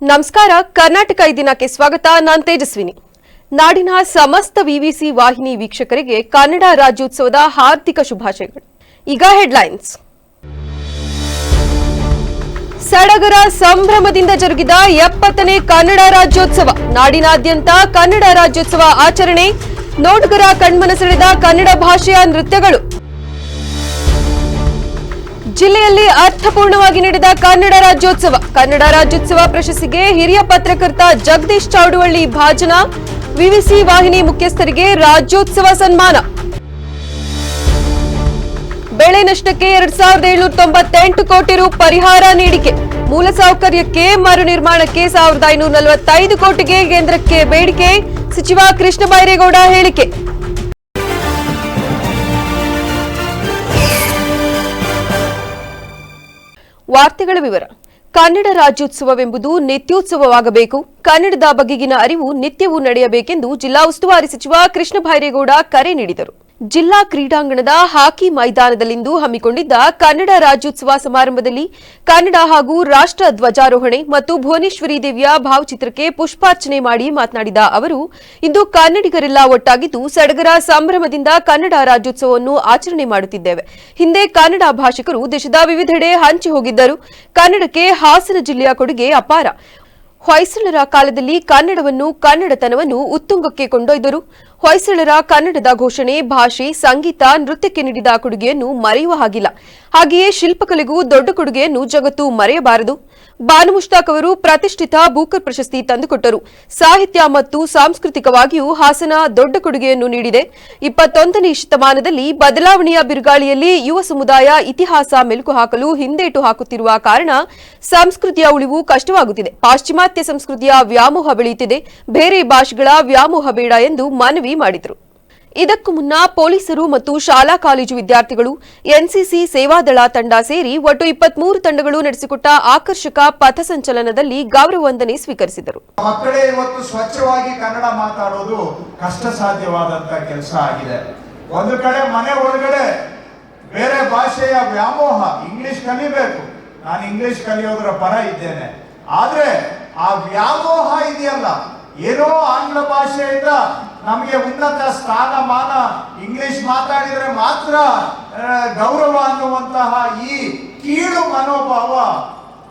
ನಮಸ್ಕಾರ. ಕರ್ನಾಟಕ ಈ ದಿನಕ್ಕೆ ಸ್ವಾಗತ. ನಾನು ತೇಜಸ್ವಿನಿ. ನಾಡಿನ ಸಮಸ್ತ ವಿವಿಸಿ ವಾಹಿನಿ ವೀಕ್ಷಕರಿಗೆ ಕನ್ನಡ ರಾಜ್ಯೋತ್ಸವದ ಹಾರ್ದಿಕ ಶುಭಾಶಯಗಳು. ಈಗ ಹೆಡ್ಲೈನ್ಸ್. ಸಡಗರ ಸಂಭ್ರಮದಿಂದ ಜರುಗಿದ 70ನೇ ಕನ್ನಡ ರಾಜ್ಯೋತ್ಸವ. ನಾಡಿನಾದ್ಯಂತ ಕನ್ನಡ ರಾಜ್ಯೋತ್ಸವ ಆಚರಣೆ. ನೋಡುಗರ ಕಣ್ಮನ ಸೆಳೆದ ಕನ್ನಡ ಭಾಷೆಯ ನೃತ್ಯಗಳು. ಜಿಲ್ಲೆಯಲ್ಲಿ ಅರ್ಥಪೂರ್ಣವಾಗಿ ನಡೆದ ಕನ್ನಡ ರಾಜ್ಯೋತ್ಸವ. ಕನ್ನಡ ರಾಜ್ಯೋತ್ಸವ ಪ್ರಶಸ್ತಿಗೆ ಹಿರಿಯ ಪತ್ರಕರ್ತ ಜಗದೀಶ್ ಚೌಡವಳ್ಳಿ ಭಾಜನ. ವಿವಿಸಿ ವಾಹಿನಿ ಮುಖ್ಯಸ್ಥರಿಗೆ ರಾಜ್ಯೋತ್ಸವ ಸನ್ಮಾನ. ಬೆಳೆ ನಷ್ಟಕ್ಕೆ 2798 ಕೋಟಿ ರು ಪರಿಹಾರ ನೀಡಿಕೆ. ಮೂಲಸೌಕರ್ಯಕ್ಕೆ ಮರು ನಿರ್ಮಾಣಕ್ಕೆ 1545 ಕೋಟಿಗೆ ಕೇಂದ್ರಕ್ಕೆ ಬೇಡಿಕೆ. ಸಚಿವ ಕೃಷ್ಣ ಬೈರೇಗೌಡ ಹೇಳಿಕೆ. ವಾರ್ತೆಗಳ ವಿವರ. ಕನ್ನಡ ರಾಜ್ಯೋತ್ಸವವೆಂಬುದು ನಿತ್ಯೋತ್ಸವವಾಗಬೇಕು. ಕನ್ನಡದ ಬಗೆಗಿನ ಅರಿವು ನಿತ್ಯವೂ ನಡೆಯಬೇಕೆಂದು ಜಿಲ್ಲಾ ಉಸ್ತುವಾರಿ ಸಚಿವ ಕೃಷ್ಣ ಬೈರೇಗೌಡ ಕರೆ ನೀಡಿದರು. ಜಿಲ್ಲಾ ಕ್ರೀಡಾಂಗಣದ ಹಾಕಿ ಮೈದಾನದಲ್ಲಿಂದು ಹಮ್ಮಿಕೊಂಡಿದ್ದ ಕನ್ನಡ ರಾಜ್ಯೋತ್ಸವ ಸಮಾರಂಭದಲ್ಲಿ ಕನ್ನಡ ಹಾಗೂ ರಾಷ್ಟ್ರ ಧ್ವಜಾರೋಹಣೆ ಮತ್ತು ಭುವನೇಶ್ವರಿ ದೇವಿಯ ಭಾವಚಿತ್ರಕ್ಕೆ ಪುಷ್ಪಾರ್ಚನೆ ಮಾಡಿ ಮಾತನಾಡಿದ ಅವರು, ಇಂದು ಕನ್ನಡಿಗರೆಲ್ಲ ಒಟ್ಟಾಗಿದ್ದು ಸಡಗರ ಸಂಭ್ರಮದಿಂದ ಕನ್ನಡ ರಾಜ್ಯೋತ್ಸವವನ್ನು ಆಚರಣೆ ಮಾಡುತ್ತಿದ್ದೇವೆ. ಹಿಂದೆ ಕನ್ನಡ ಭಾಷಿಕರು ದೇಶದ ವಿವಿಧೆಡೆ ಹಂಚಿ ಹೋಗಿದ್ದರು. ಕನ್ನಡಕ್ಕೆ ಹಾಸನ ಜಿಲ್ಲೆಯ ಕೊಡುಗೆ ಅಪಾರ. ಹೊಯ್ಸಳರ ಕಾಲದಲ್ಲಿ ಕನ್ನಡವನ್ನು, ಕನ್ನಡತನವನ್ನು ಉತ್ತುಂಗಕ್ಕೆ ಕೊಂಡೊಯ್ದರು. ಹೊಯ್ಸಳರ ಕನ್ನಡದ ಘೋಷಣೆ, ಭಾಷೆ, ಸಂಗೀತ, ನೃತ್ಯಕ್ಕೆ ನೀಡಿದ ಕೊಡುಗೆಯನ್ನು ಮರೆಯುವ ಹಾಗಿಲ್ಲ. ಹಾಗೆಯೇ ಶಿಲ್ಪಕಲೆಗೂ ದೊಡ್ಡ ಕೊಡುಗೆಯನ್ನು ಜಗತ್ತು ಮರೆಯಬಾರದು. ಬಾನು ಮುಷ್ತಾಕ್ ಅವರು ಪ್ರತಿಷ್ಠಿತ ಬೂಕರ್ ಪ್ರಶಸ್ತಿ ತಂದುಕೊಟ್ಟರು. ಸಾಹಿತ್ಯ ಮತ್ತು ಸಾಂಸ್ಕೃತಿಕವಾಗಿಯೂ ಹಾಸನ ದೊಡ್ಡ ಕೊಡುಗೆಯನ್ನು ನೀಡಿದೆ. 21ನೇ ಶತಮಾನದಲ್ಲಿ ಬದಲಾವಣೆಯ ಬಿರುಗಾಳಿಯಲ್ಲಿ ಯುವ ಸಮುದಾಯ ಇತಿಹಾಸ ಮೆಲುಕು ಹಾಕಲು ಹಿಂದೇಟು ಹಾಕುತ್ತಿರುವ ಕಾರಣ ಸಂಸ್ಕೃತಿಯ ಉಳಿವು ಕಷ್ಟವಾಗುತ್ತಿದೆ. ಪಾಶ್ಚಿಮಾತ್ಯ ಸಂಸ್ಕೃತಿಯ ವ್ಯಾಮೋಹ ಬೆಳೆಯುತ್ತಿದೆ. ಬೇರೆ ಭಾಷೆಗಳ ವ್ಯಾಮೋಹ ಬೇಡ ಎಂದು ಮನವಿ ಮಾಡಿದರು. ಇದಕ್ಕೂ ಮುನ್ನ ಪೊಲೀಸರು ಮತ್ತು ಶಾಲಾ ಕಾಲೇಜು ವಿದ್ಯಾರ್ಥಿಗಳು, ಎನ್ಸಿಸಿ ಸೇವಾದಳ ತಂಡ ಸೇರಿ ಒಟ್ಟು 23 ತಂಡಗಳು ನಡೆಸಿಕೊಟ್ಟ ಆಕರ್ಷಕ ಪಥಸಂಚಲನದಲ್ಲಿ ಗೌರವ ವಂದನೆ ಸ್ವೀಕರಿಸಿದರು. ಮಕ್ಕಳೇ, ಇವತ್ತು ಸ್ವಚ್ಛವಾಗಿ ಕನ್ನಡ ಮಾತಾಡೋದು ಕಷ್ಟ ಸಾಧ್ಯವಾದಂತ ಕೆಲಸ ಆಗಿದೆ. ಒಂದು ಕಡೆ ಮನೆ ಒಳಗಡೆ ಬೇರೆ ಭಾಷೆಯ ವ್ಯಾಮೋಹ, ಇಂಗ್ಲಿಷ್ ಕಲಿಬೇಕು, ನಾನು ಇಂಗ್ಲಿಷ್ ಕಲಿಯೋದ್ರ ಪರ ಇದ್ದೇನೆ. ಆದ್ರೆ ಆ ವ್ಯಾಮೋಹ ಇದೆಯಲ್ಲ, ಏನೋ ಆಂಗ್ಲ ಭಾಷೆಯಿಂದ ನಮಗೆ ಉನ್ನತ ಸ್ಥಾನಮಾನ, ಇಂಗ್ಲಿಷ್ ಮಾತಾಡಿದ್ರೆ ಮಾತ್ರ ಗೌರವ ಅನ್ನುವಂತಹ ಈ ಕೀಳು ಮನೋಭಾವ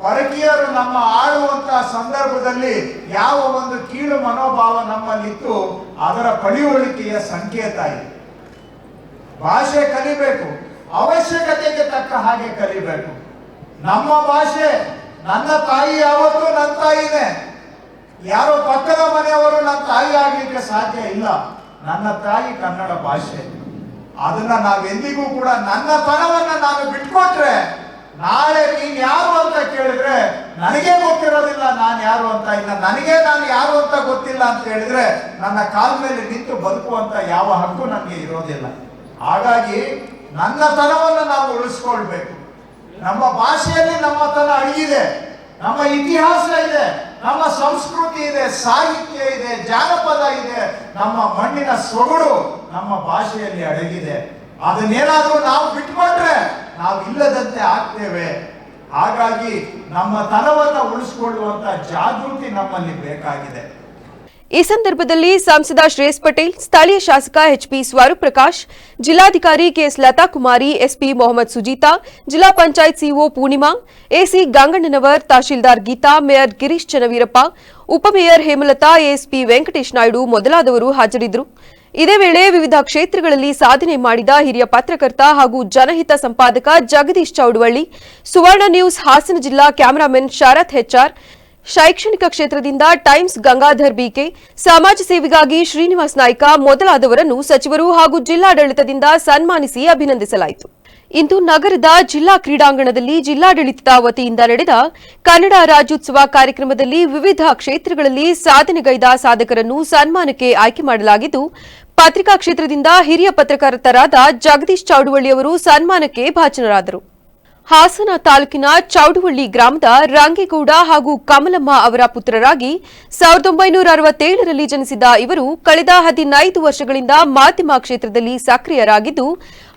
ಪರಕೀಯರು ನಮ್ಮ ಆಳುವಂತಹ ಸಂದರ್ಭದಲ್ಲಿ ಯಾವ ಒಂದು ಕೀಳು ಮನೋಭಾವ ನಮ್ಮಲ್ಲಿತ್ತು, ಅದರ ಪಳಿಯುಳಿಕೆಯ ಸಂಕೇತ ಇದೆ. ಭಾಷೆ ಕಲಿಬೇಕು, ಅವಶ್ಯಕತೆಗೆ ತಕ್ಕ ಹಾಗೆ ಕಲಿಬೇಕು. ನಮ್ಮ ಭಾಷೆ, ನನ್ನ ತಾಯಿ ಯಾವತ್ತೂ ನನ್ನ ತಾಯಿನೇ. ಯಾರೋ ಪಕ್ಕದ ಮನೆಯವರು ನನ್ನ ತಾಯಿ ಆಗ್ಲಿಕ್ಕೆ ಸಾಧ್ಯ ಇಲ್ಲ. ನನ್ನ ತಾಯಿ ಕನ್ನಡ ಭಾಷೆ. ಅದನ್ನ ನಾವೆಂದಿಗೂ ಕೂಡ, ನನ್ನ ತನವನ್ನ ನಾನು ಬಿಟ್ಕೊಟ್ರೆ ನಾಳೆ ನೀನ್ ಯಾರು ಅಂತ ಕೇಳಿದ್ರೆ ನನಗೆ ಗೊತ್ತಿರೋದಿಲ್ಲ ನಾನು ಯಾರು ಅಂತ, ಇಲ್ಲ ನನಗೆ ನಾನು ಯಾರು ಅಂತ ಗೊತ್ತಿಲ್ಲ ಅಂತ ಹೇಳಿದ್ರೆ ನನ್ನ ಕಾಲ ಮೇಲೆ ನಿಂತು ಬದುಕುವಂತ ಯಾವ ಹಕ್ಕು ನನಗೆ ಇರೋದಿಲ್ಲ. ಹಾಗಾಗಿ ನನ್ನ ತನವನ್ನ ನಾವು ಉಳಿಸ್ಕೊಳ್ಬೇಕು. ನಮ್ಮ ಭಾಷೆಯಲ್ಲಿ ನಮ್ಮ ತನ ಅಡಗಿದೆ, ನಮ್ಮ ಇತಿಹಾಸ ಇದೆ, ನಮ್ಮ ಸಂಸ್ಕೃತಿ ಇದೆ, ಸಾಹಿತ್ಯ ಇದೆ, ಜಾನಪದ ಇದೆ, ನಮ್ಮ ಮಣ್ಣಿನ ಸೊಗಡು ನಮ್ಮ ಭಾಷೆಯಲ್ಲಿ ಅಡಗಿದೆ. ಅದನ್ನೇನಾದ್ರೂ ನಾವು ಬಿಟ್ಕೊಂಡ್ರೆ ನಾವು ಇಲ್ಲದಂತೆ ಆಗ್ತೇವೆ. ಹಾಗಾಗಿ ನಮ್ಮ ತನವನ್ನ ಉಳಿಸಿಕೊಳ್ಳುವಂತ ಜಾಗೃತಿ ನಮ್ಮಲ್ಲಿ ಬೇಕಾಗಿದೆ. ಈ ಸಂದರ್ಭದಲ್ಲಿ ಸಂಸದ ಶ್ರೇಯಸ್ ಪಟೇಲ್, ಸ್ಥಳೀಯ ಶಾಸಕ ಎಚ್ಪಿ ಸ್ವರೂಪ್ ಪ್ರಕಾಶ್, ಜಿಲ್ಲಾಧಿಕಾರಿ ಕೆಎಸ್ ಲತಾ ಕುಮಾರಿ, ಎಸ್ಪಿ ಮೊಹಮ್ಮದ್ ಸುಜೀತಾ, ಜಿಲ್ಲಾ panchayat CEO Poornima, AC Gangannanavar, tahsildar Geetha, mayor Girish Channaveerappa, ಉಪಮೇಯರ್ ಹೇಮಲತಾ, ಎಎಸ್ಪಿ ವೆಂಕಟೇಶ್ ನಾಯ್ಡು ಮೊದಲಾದವರು ಹಾಜರಿದ್ದರು. ಇದೇ ವೇಳೆ ವಿವಿಧ ಕ್ಷೇತ್ರಗಳಲ್ಲಿ ಸಾಧನೆ ಮಾಡಿದ ಹಿರಿಯ ಪತ್ರಕರ್ತ ಹಾಗೂ ಜನಹಿತ ಸಂಪಾದಕ ಜಗದೀಶ್ ಚೌಡವಳ್ಳಿ, ಸುವರ್ಣ ನ್ಯೂಸ್ ಹಾಸನ ಜಿಲ್ಲಾ ಕ್ಯಾಮರಾಮನ್ ಶರತ್ ಹೆಚ್ಆರ್, ಶೈಕ್ಷಣಿಕ ಕ್ಷೇತ್ರದಿಂದ ಟೈಮ್ಸ್ ಗಂಗಾಧರ್ ಬಿಕೆ, ಸಮಾಜ ಸೇವೆಗಾಗಿ ಶ್ರೀನಿವಾಸ್ ನಾಯ್ಕ ಮೊದಲಾದವರನ್ನು ಸಚಿವರು ಹಾಗೂ ಜಿಲ್ಲಾಡಳಿತದಿಂದ ಸನ್ಮಾನಿಸಿ ಅಭಿನಂದಿಸಲಾಯಿತು. ಇಂದು ನಗರದ ಜಿಲ್ಲಾ ಕ್ರೀಡಾಂಗಣದಲ್ಲಿ ಜಿಲ್ಲಾಡಳಿತದ ವತಿಯಿಂದ ನಡೆದ ಕನ್ನಡ ರಾಜ್ಯೋತ್ಸವ ಕಾರ್ಯಕ್ರಮದಲ್ಲಿ ವಿವಿಧ ಕ್ಷೇತ್ರಗಳಲ್ಲಿ ಸಾಧನೆಗೈದ ಸಾಧಕರನ್ನು ಸನ್ಮಾನಕ್ಕೆ ಆಯ್ಕೆ ಮಾಡಲಾಗಿದ್ದು, ಪತ್ರಿಕಾ ಕ್ಷೇತ್ರದಿಂದ ಹಿರಿಯ ಪತ್ರಕರ್ತರಾದ ಜಗದೀಶ್ ಚೌಡವಳ್ಳಿ ಅವರು ಸನ್ಮಾನಕ್ಕೆ ಭಾಜನರಾದರು. ಹಾಸನ ತಾಲೂಕಿನ ಚೌಡವಳ್ಳಿ ಗ್ರಾಮದ ರಂಗೇಗೌಡ ಹಾಗೂ ಕಮಲಮ್ಮ ಅವರ ಪುತ್ರರಾಗಿ 1967ರಲ್ಲಿ ಜನಿಸಿದ ಇವರು ಕಳೆದ 15 ವರ್ಷಗಳಿಂದ ಮಾಧ್ಯಮ ಕ್ಷೇತ್ರದಲ್ಲಿ ಸಕ್ರಿಯರಾಗಿದ್ದು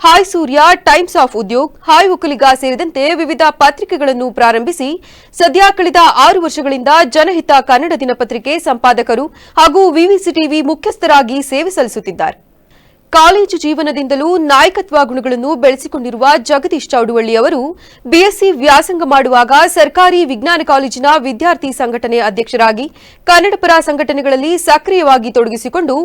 Hi Surya, Times of Udyog, Hi Okkaliga ಸೇರಿದಂತೆ ವಿವಿಧ ಪತ್ರಿಕೆಗಳನ್ನು ಪ್ರಾರಂಭಿಸಿ ಸದ್ಯ ಕಳೆದ 6 ವರ್ಷಗಳಿಂದ ಜನಹಿತ ಕನ್ನಡ ದಿನಪತ್ರಿಕೆ ಸಂಪಾದಕರು ಹಾಗೂ ವಿವಿಸಿ ಟಿವಿ ಮುಖ್ಯಸ್ಥರಾಗಿ ಸೇವೆ ಸಲ್ಲಿಸುತ್ತಿದ್ದಾರೆ. ಕಾಲೇಜು ಜೀವನದಿಂದಲೂ ನಾಯಕತ್ವ ಗುಣಗಳನ್ನು ಬೆಳೆಸಿಕೊಂಡಿರುವ ಜಗದೀಶ್ ಚೌಡವಳ್ಳಿ ಅವರು ಬಿಎಸ್ಸಿ ವ್ಯಾಸಂಗ ಮಾಡುವಾಗ ಸರ್ಕಾರಿ ವಿಜ್ಞಾನ ಕಾಲೇಜಿನ ವಿದ್ಯಾರ್ಥಿ ಸಂಘಟನೆ ಅಧ್ಯಕ್ಷರಾಗಿ ಕನ್ನಡ ಪರ ಸಂಘಟನೆಗಳಲ್ಲಿ ಸಕ್ರಿಯವಾಗಿ ತೊಡಗಿಸಿಕೊಂಡು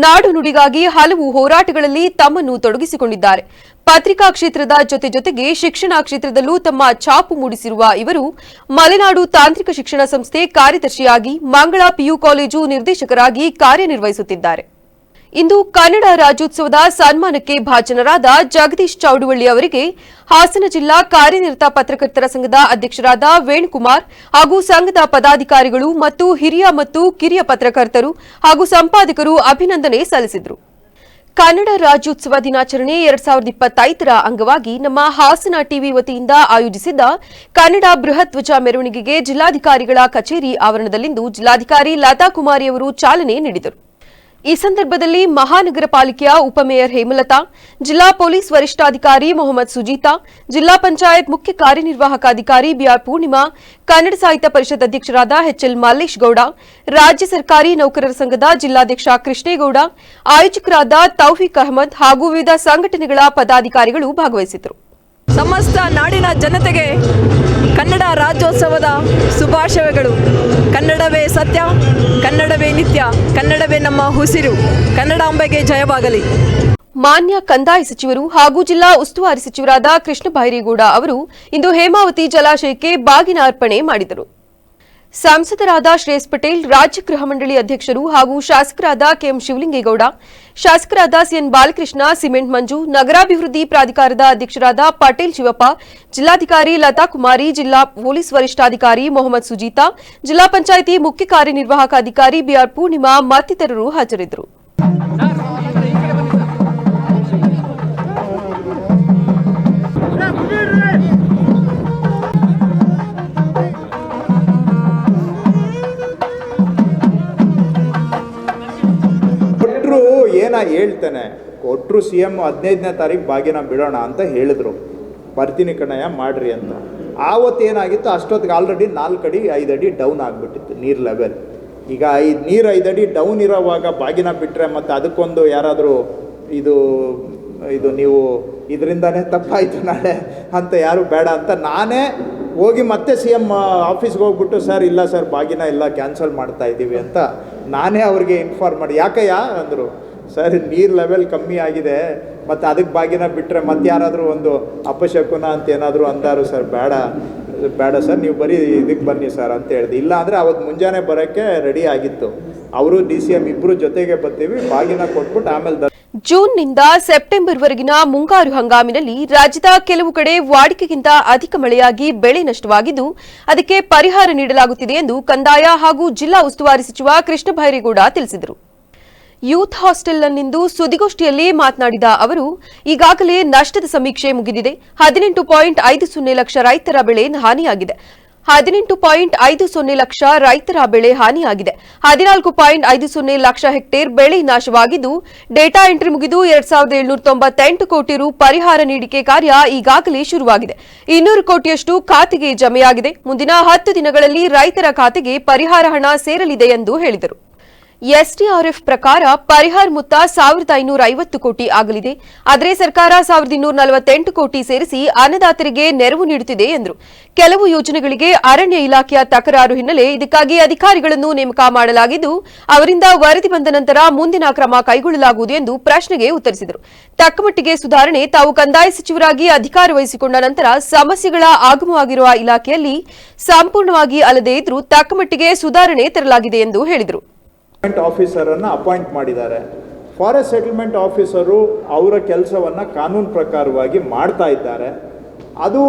ನಾಡು ನುಡಿಗಾಗಿ ಹಲವು ಹೋರಾಟಗಳಲ್ಲಿ ತಮ್ಮನ್ನು ತೊಡಗಿಸಿಕೊಂಡಿದ್ದಾರೆ. ಪತ್ರಿಕಾ ಕ್ಷೇತ್ರದ ಜೊತೆಗೆ ಶಿಕ್ಷಣ ಕ್ಷೇತ್ರದಲ್ಲೂ ತಮ್ಮ ಛಾಪು ಮೂಡಿಸಿರುವ ಇವರು ಮಲೆನಾಡು ತಾಂತ್ರಿಕ ಶಿಕ್ಷಣ ಸಂಸ್ಥೆ ಕಾರ್ಯದರ್ಶಿಯಾಗಿ ಮಂಗಳ ಪಿಯು ಕಾಲೇಜು ನಿರ್ದೇಶಕರಾಗಿ ಕಾರ್ಯನಿರ್ವಹಿಸುತ್ತಿದ್ದಾರೆ. ಇಂದು ಕನ್ನಡ ರಾಜ್ಯೋತ್ಸವದ ಸನ್ಮಾನಕ್ಕೆ ಭಾಜನರಾದ ಜಗದೀಶ್ ಚೌಡವಳ್ಳಿ ಅವರಿಗೆ ಹಾಸನ ಜಿಲ್ಲಾ ಕಾರ್ಯನಿರತ ಪತ್ರಕರ್ತರ ಸಂಘದ ಅಧ್ಯಕ್ಷರಾದ ವೇಣುಕುಮಾರ್ ಹಾಗೂ ಸಂಘದ ಪದಾಧಿಕಾರಿಗಳು ಮತ್ತು ಹಿರಿಯ ಮತ್ತು ಕಿರಿಯ ಪತ್ರಕರ್ತರು ಹಾಗೂ ಸಂಪಾದಕರು ಅಭಿನಂದನೆ ಸಲ್ಲಿಸಿದರು. ಕನ್ನಡ ರಾಜ್ಯೋತ್ಸವ ದಿನಾಚರಣೆ 2025ರ ಅಂಗವಾಗಿ ನಮ್ಮ ಹಾಸನ ಟಿವಿ ವತಿಯಿಂದ ಆಯೋಜಿಸಿದ್ದ ಕನ್ನಡ ಬೃಹತ್ ಧ್ವಜ ಮೆರವಣಿಗೆಗೆ ಜಿಲ್ಲಾಧಿಕಾರಿಗಳ ಕಚೇರಿ ಆವರಣದಲ್ಲಿಂದು ಜಿಲ್ಲಾಧಿಕಾರಿ ಲತಾ ಕುಮಾರಿ ಅವರು ಚಾಲನೆ ನೀಡಿದರು. ಈ ಸಂದರ್ಭದಲ್ಲಿ ಮಹಾನಗರ ಪಾಲಿಕೆಯ ಉಪಮೇಯರ್ ಹೇಮಲತಾ, ಜಿಲ್ಲಾ ಪೊಲೀಸ್ ವರಿಷ್ಠಾಧಿಕಾರಿ ಮೊಹಮ್ಮದ್ ಸುಜೀತಾ, ಜಿಲ್ಲಾ ಪಂಚಾಯತ್ ಮುಖ್ಯ ಕಾರ್ಯನಿರ್ವಾಹಕ ಅಧಿಕಾರಿ ಬಿಆರ್ ಪೂರ್ಣಿಮಾ, ಕನ್ನಡ ಸಾಹಿತ್ಯ ಪರಿಷತ್ ಅಧ್ಯಕ್ಷರಾದ ಎಚ್ಎಲ್ ಮಲ್ಲೇಶ್ ಗೌಡ, ರಾಜ್ಯ ಸರ್ಕಾರಿ ನೌಕರರ ಸಂಘದ ಜಿಲ್ಲಾಧ್ಯಕ್ಷ ಕೃಷ್ಣೇಗೌಡ, ಆಯೋಜಕರಾದ ತೌಫೀಕ್ ಅಹಮದ್ ಹಾಗೂ ವಿವಿಧ ಸಂಘಟನೆಗಳ ಪದಾಧಿಕಾರಿಗಳು ಭಾಗವಹಿಸಿದ್ದರು. ಸಮಸ್ತ ನಾಡಿನ ಜನತೆಗೆ ಕನ್ನಡ ರಾಜ್ಯೋತ್ಸವದ ಶುಭಾಶಯಗಳು. ಕನ್ನಡವೇ ಸತ್ಯ, ಕನ್ನಡವೇ ನಿತ್ಯ, ಕನ್ನಡವೇ ನಮ್ಮ ಉಸಿರು. ಕನ್ನಡಾಂಬೆಗೆ ಜಯವಾಗಲಿ. ಮಾನ್ಯ ಕಂದಾಯ ಸಚಿವರು ಹಾಗೂ ಜಿಲ್ಲಾ ಉಸ್ತುವಾರಿ ಸಚಿವರಾದ ಕೃಷ್ಣ ಬೈರೇಗೌಡ ಅವರು ಇಂದು ಹೇಮಾವತಿ ಜಲಾಶಯಕ್ಕೆ ಬಾಗಿನ ಅರ್ಪಣೆ ಮಾಡಿದರು. ಸಂಸದರಾದ ಶ್ರೇಯಸ್ ಪಟೇಲ್, ರಾಜ್ಯ ಗೃಹ ಮಂಡಳಿ ಅಧ್ಯಕ್ಷರು ಹಾಗೂ ಶಾಸಕರಾದ ಕೆಎಂ ಶಿವಲಿಂಗೇಗೌಡ, ಶಾಸಕರಾದ ಸಿಎನ್ ಬಾಲಕೃಷ್ಣ, ಸಿಮೆಂಟ್ ಮಂಜು, ನಗರಾಭಿವೃದ್ಧಿ ಪ್ರಾಧಿಕಾರದ ಅಧ್ಯಕ್ಷರಾದ ಪಟೇಲ್ ಶಿವಪ್ಪ, ಜಿಲ್ಲಾಧಿಕಾರಿ ಲತಾ ಕುಮಾರಿ, ಜಿಲ್ಲಾ ಪೊಲೀಸ್ ವರಿಷ್ಠಾಧಿಕಾರಿ ಮೊಹಮ್ಮದ್ ಸುಜೀತಾ, ಜಿಲ್ಲಾ ಪಂಚಾಯಿತಿ ಮುಖ್ಯ ಕಾರ್ಯನಿರ್ವಾಹಕ ಅಧಿಕಾರಿ ಬಿಆರ್ ಪೂರ್ಣಿಮಾ ಮತ್ತಿತರರು ಹಾಜರಿದ್ದರು. ಹೇಳ್ತೇನೆ ಕೊಟ್ಟರು CM 15ನೇ ತಾರೀಕು ಬಾಗಿನ ಬಿಡೋಣ ಅಂತ ಹೇಳಿದ್ರು. ಬರ್ತೀನಿ ಕಣಯ್ಯ ಮಾಡ್ರಿ ಅಂತ. ಆವತ್ತು ಏನಾಗಿತ್ತು, ಅಷ್ಟೊತ್ತಿಗೆ ಆಲ್ರೆಡಿ 4 ಅಡಿ 5 ಅಡಿ ಡೌನ್ ಆಗಿಬಿಟ್ಟಿತ್ತು ನೀರು ಲೆವೆಲ್. ಈಗ ನೀರು 5 ಅಡಿ ಡೌನ್ ಇರೋವಾಗ ಬಾಗಿನ ಬಿಟ್ಟರೆ ಮತ್ತು ಅದಕ್ಕೊಂದು ಯಾರಾದರೂ ಇದು ನೀವು ಇದರಿಂದನೇ ತಪ್ಪಾಯಿತು ನಾಳೆ ಅಂತ ಯಾರು ಬೇಡ ಅಂತ ನಾನೇ ಹೋಗಿ ಮತ್ತೆ CM ಆಫೀಸ್ಗೆ ಹೋಗ್ಬಿಟ್ಟು ಸರ್ ಇಲ್ಲ ಸರ್ ಬಾಗಿನ ಎಲ್ಲ ಕ್ಯಾನ್ಸಲ್ ಮಾಡ್ತಾ ಇದ್ದೀವಿ ಅಂತ ನಾನೇ ಅವ್ರಿಗೆ ಇನ್ಫಾರ್ಮ್ ಮಾಡಿ. ಯಾಕಯ್ಯ ಅಂದರು, ಸರ್ ನೀರು ಲೆವೆಲ್ ಕಮ್ಮಿ ಆಗಿದೆ ಮತ್ತು ಅದಕ್ಕೆ ಬಾಗಿನ ಬಿಟ್ಟರೆ ಮತ್ತೆ ಯಾರಾದರೂ ಒಂದು ಅಪಶಕುನ ಅಂತ ಏನಾದರೂ ಅಂದಾರು ಸರ್, ಬೇಡ ಸರ್ ನೀವು ಬರೀ ಇದಕ್ಕೆ ಬನ್ನಿ ಸರ್ ಅಂತ ಹೇಳಿದೆ. ಇಲ್ಲ ಅಂದರೆ ಅವತ್ತು ಮುಂಜಾನೆ ಬರೋಕ್ಕೆ ರೆಡಿ ಆಗಿತ್ತು. ಅವರು DCM ಇಬ್ಬರು ಜೊತೆಗೆ ಬರ್ತೀವಿ, ಬಾಗಿನ ಕೊಟ್ಬಿಟ್ಟು ಆಮೇಲೆ ಜೂನ್ನಿಂದ ಸೆಪ್ಟೆಂಬರ್ವರೆಗಿನ ಮುಂಗಾರು ಹಂಗಾಮಿನಲ್ಲಿ ರಾಜ್ಯದ ಕೆಲವು ಕಡೆ ವಾಡಿಕೆಗಿಂತ ಅಧಿಕ ಮಳೆಯಾಗಿ ಬೆಳೆ ನಷ್ಟವಾಗಿದ್ದು ಅದಕ್ಕೆ ಪರಿಹಾರ ನೀಡಲಾಗುತ್ತಿದೆ ಎಂದು ಕಂದಾಯ ಹಾಗೂ ಜಿಲ್ಲಾ ಉಸ್ತುವಾರಿ ಸಚಿವ ಕೃಷ್ಣ ಬೈರೇಗೌಡ ತಿಳಿಸಿದರು. ಯೂತ್ ಹಾಸ್ಟೆಲ್ನಲ್ಲಿಂದು ಸುದ್ದಿಗೋಷ್ಠಿಯಲ್ಲಿ ಮಾತನಾಡಿದ ಅವರು, ಈಗಾಗಲೇ ನಷ್ಟದ ಸಮೀಕ್ಷೆ ಮುಗಿದಿದೆ. 18.50 ಲಕ್ಷ ರೈತರ ಬೆಳೆ ಹಾನಿಯಾಗಿದೆ. 18.50 ಲಕ್ಷ ರೈತರ ಬೆಳೆ ಹಾನಿಯಾಗಿದೆ. 14.50 ಲಕ್ಷ ಹೆಕ್ಟೇರ್ ಬೆಳೆ ನಾಶವಾಗಿದ್ದು ಡೇಟಾ ಎಂಟ್ರಿ ಮುಗಿದು 2798 ಕೋಟಿ ರು ಪರಿಹಾರ ನೀಡಿಕೆ ಕಾರ್ಯ ಈಗಾಗಲೇ ಶುರುವಾಗಿದೆ. 200 ಕೋಟಿಯಷ್ಟು ಖಾತೆಗೆ ಜಮೆಯಾಗಿದೆ. ಮುಂದಿನ 10 ದಿನಗಳಲ್ಲಿ ರೈತರ ಖಾತೆಗೆ ಪರಿಹಾರ ಹಣ ಸೇರಲಿದೆ ಎಂದು ಹೇಳಿದರು. ಎಸ್ಡಿಆರ್ಎಫ್ ಪ್ರಕಾರ ಪರಿಹಾರ ಮೊತ್ತ 1550 ಕೋಟಿ ಆಗಲಿದೆ. ಆದರೆ ಸರ್ಕಾರ 1248 ಕೋಟಿ ಸೇರಿಸಿ ಅನ್ನದಾತರಿಗೆ ನೆರವು ನೀಡುತ್ತಿದೆ ಎಂದರು. ಕೆಲವು ಯೋಜನೆಗಳಿಗೆ ಅರಣ್ಯ ಇಲಾಖೆಯ ತಕರಾರು ಹಿನ್ನೆಲೆ ಇದಕ್ಕಾಗಿ ಅಧಿಕಾರಿಗಳನ್ನು ನೇಮಕ ಮಾಡಲಾಗಿದ್ದು ಅವರಿಂದ ವರದಿ ಬಂದ ನಂತರ ಮುಂದಿನ ಕ್ರಮ ಕೈಗೊಳ್ಳಲಾಗುವುದು ಎಂದು ಪ್ರಶ್ನೆಗೆ ಉತ್ತರಿಸಿದರು. ತಕ್ಕಮಟ್ಟಿಗೆ ಸುಧಾರಣೆ. ತಾವು ಕಂದಾಯ ಸಚಿವರಾಗಿ ಅಧಿಕಾರ ವಹಿಸಿಕೊಂಡ ನಂತರ ಸಮಸ್ಯೆಗಳ ಆಗಮವಾಗಿರುವ ಇಲಾಖೆಯಲ್ಲಿ ಸಂಪೂರ್ಣವಾಗಿ ಅಲ್ಲದೇ ಇದ್ರೂ ತಕ್ಕಮಟ್ಟಿಗೆ ಸುಧಾರಣೆ ತರಲಾಗಿದೆ ಎಂದು ಹೇಳಿದರು. ಆಫೀಸರನ್ನು ಅಪಾಯಿಂಟ್ ಮಾಡಿದ್ದಾರೆ. ಫಾರೆಸ್ಟ್ ಸೆಟಲ್ಮೆಂಟ್ ಆಫೀಸರು ಅವರ ಕೆಲಸವನ್ನು ಕಾನೂನು ಪ್ರಕಾರವಾಗಿ ಮಾಡ್ತಾ ಇದ್ದಾರೆ. ಅದು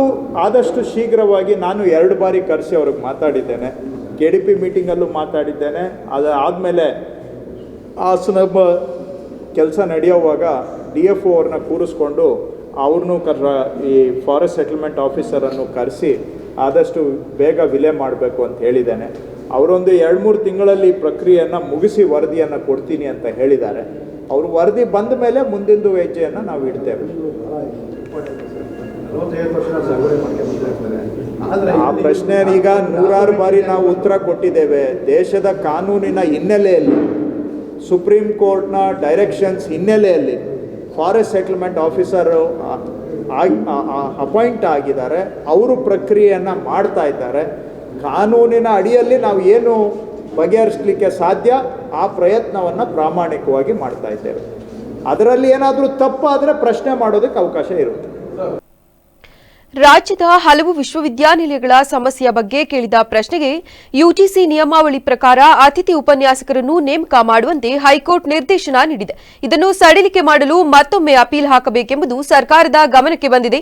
ಆದಷ್ಟು ಶೀಘ್ರವಾಗಿ ನಾನು 2 ಬಾರಿ ಕರೆಸಿ ಅವ್ರಿಗೆ ಮಾತಾಡಿದ್ದೇನೆ. KDP ಮೀಟಿಂಗಲ್ಲೂ ಮಾತಾಡಿದ್ದೇನೆ. ಅದಾದಮೇಲೆ ಆ ಕೆಲಸ ನಡೆಯುವಾಗ DFO ಅವ್ರನ್ನ ಕೂರಿಸ್ಕೊಂಡು ಅವ್ರನ್ನೂ ಈ ಫಾರೆಸ್ಟ್ ಸೆಟಲ್ಮೆಂಟ್ ಆಫೀಸರನ್ನು ಕರೆಸಿ ಆದಷ್ಟು ಬೇಗ ವಿಲೆ ಮಾಡಬೇಕು ಅಂತ ಹೇಳಿದ್ದೇನೆ. ಅವರೊಂದು 2-3 ತಿಂಗಳಲ್ಲಿ ಪ್ರಕ್ರಿಯೆಯನ್ನು ಮುಗಿಸಿ ವರದಿಯನ್ನು ಕೊಡ್ತೀನಿ ಅಂತ ಹೇಳಿದ್ದಾರೆ. ಅವರು ವರದಿ ಬಂದ ಮೇಲೆ ಮುಂದಿಂದು ಹೆಜ್ಜೆಯನ್ನು ನಾವು ಇಡ್ತೇವೆ. ಆ ಪ್ರಶ್ನೆ ಈಗ 100 ಬಾರಿ ನಾವು ಉತ್ತರ ಕೊಟ್ಟಿದ್ದೇವೆ. ದೇಶದ ಕಾನೂನಿನ ಹಿನ್ನೆಲೆಯಲ್ಲಿ, ಸುಪ್ರೀಂ ಕೋರ್ಟ್ನ ಡೈರೆಕ್ಷನ್ಸ್ ಹಿನ್ನೆಲೆಯಲ್ಲಿ ಫಾರೆಸ್ಟ್ ಸೆಟಲ್ಮೆಂಟ್ ಆಫೀಸರು ಅಪಾಯಿಂಟ್ ಆಗಿದ್ದಾರೆ. ಅವರು ಪ್ರಕ್ರಿಯೆಯನ್ನು ಮಾಡ್ತಾ ಇದ್ದಾರೆ. ಕಾನೂನಿನ ಅಡಿಯಲ್ಲಿ ನಾವು ಏನು ಬಗೆಹರಿಸಲಿಕ್ಕೆ ಸಾಧ್ಯ ಆ ಪ್ರಯತ್ನವನ್ನು ಪ್ರಾಮಾಣಿಕವಾಗಿ ಮಾಡ್ತಾ ಇದ್ದೇವೆ. ಅದರಲ್ಲಿ ಏನಾದರೂ ತಪ್ಪಾದರೆ ಪ್ರಶ್ನೆ ಮಾಡೋದಕ್ಕೆ ಅವಕಾಶ ಇರುತ್ತೆ. ರಾಜ್ಯದ ಹಲವು ವಿಶ್ವವಿದ್ಯಾನಿಲಯಗಳ ಸಮಸ್ಯೆಯ ಬಗ್ಗೆ ಕೇಳಿದ ಪ್ರಶ್ನೆಗೆ ಯುಜಿಸಿ ನಿಯಮಾವಳಿ ಪ್ರಕಾರ ಅತಿಥಿ ಉಪನ್ಯಾಸಕರನ್ನು ನೇಮಕ ಮಾಡುವಂತೆ ಹೈಕೋರ್ಟ್ ನಿರ್ದೇಶನ ನೀಡಿದೆ. ಇದನ್ನು ಸಡಿಲಿಕೆ ಮಾಡಲು ಮತ್ತೊಮ್ಮೆ ಅಪೀಲ್ ಹಾಕಬೇಕೆಂಬುದು ಸರ್ಕಾರದ ಗಮನಕ್ಕೆ ಬಂದಿದೆ.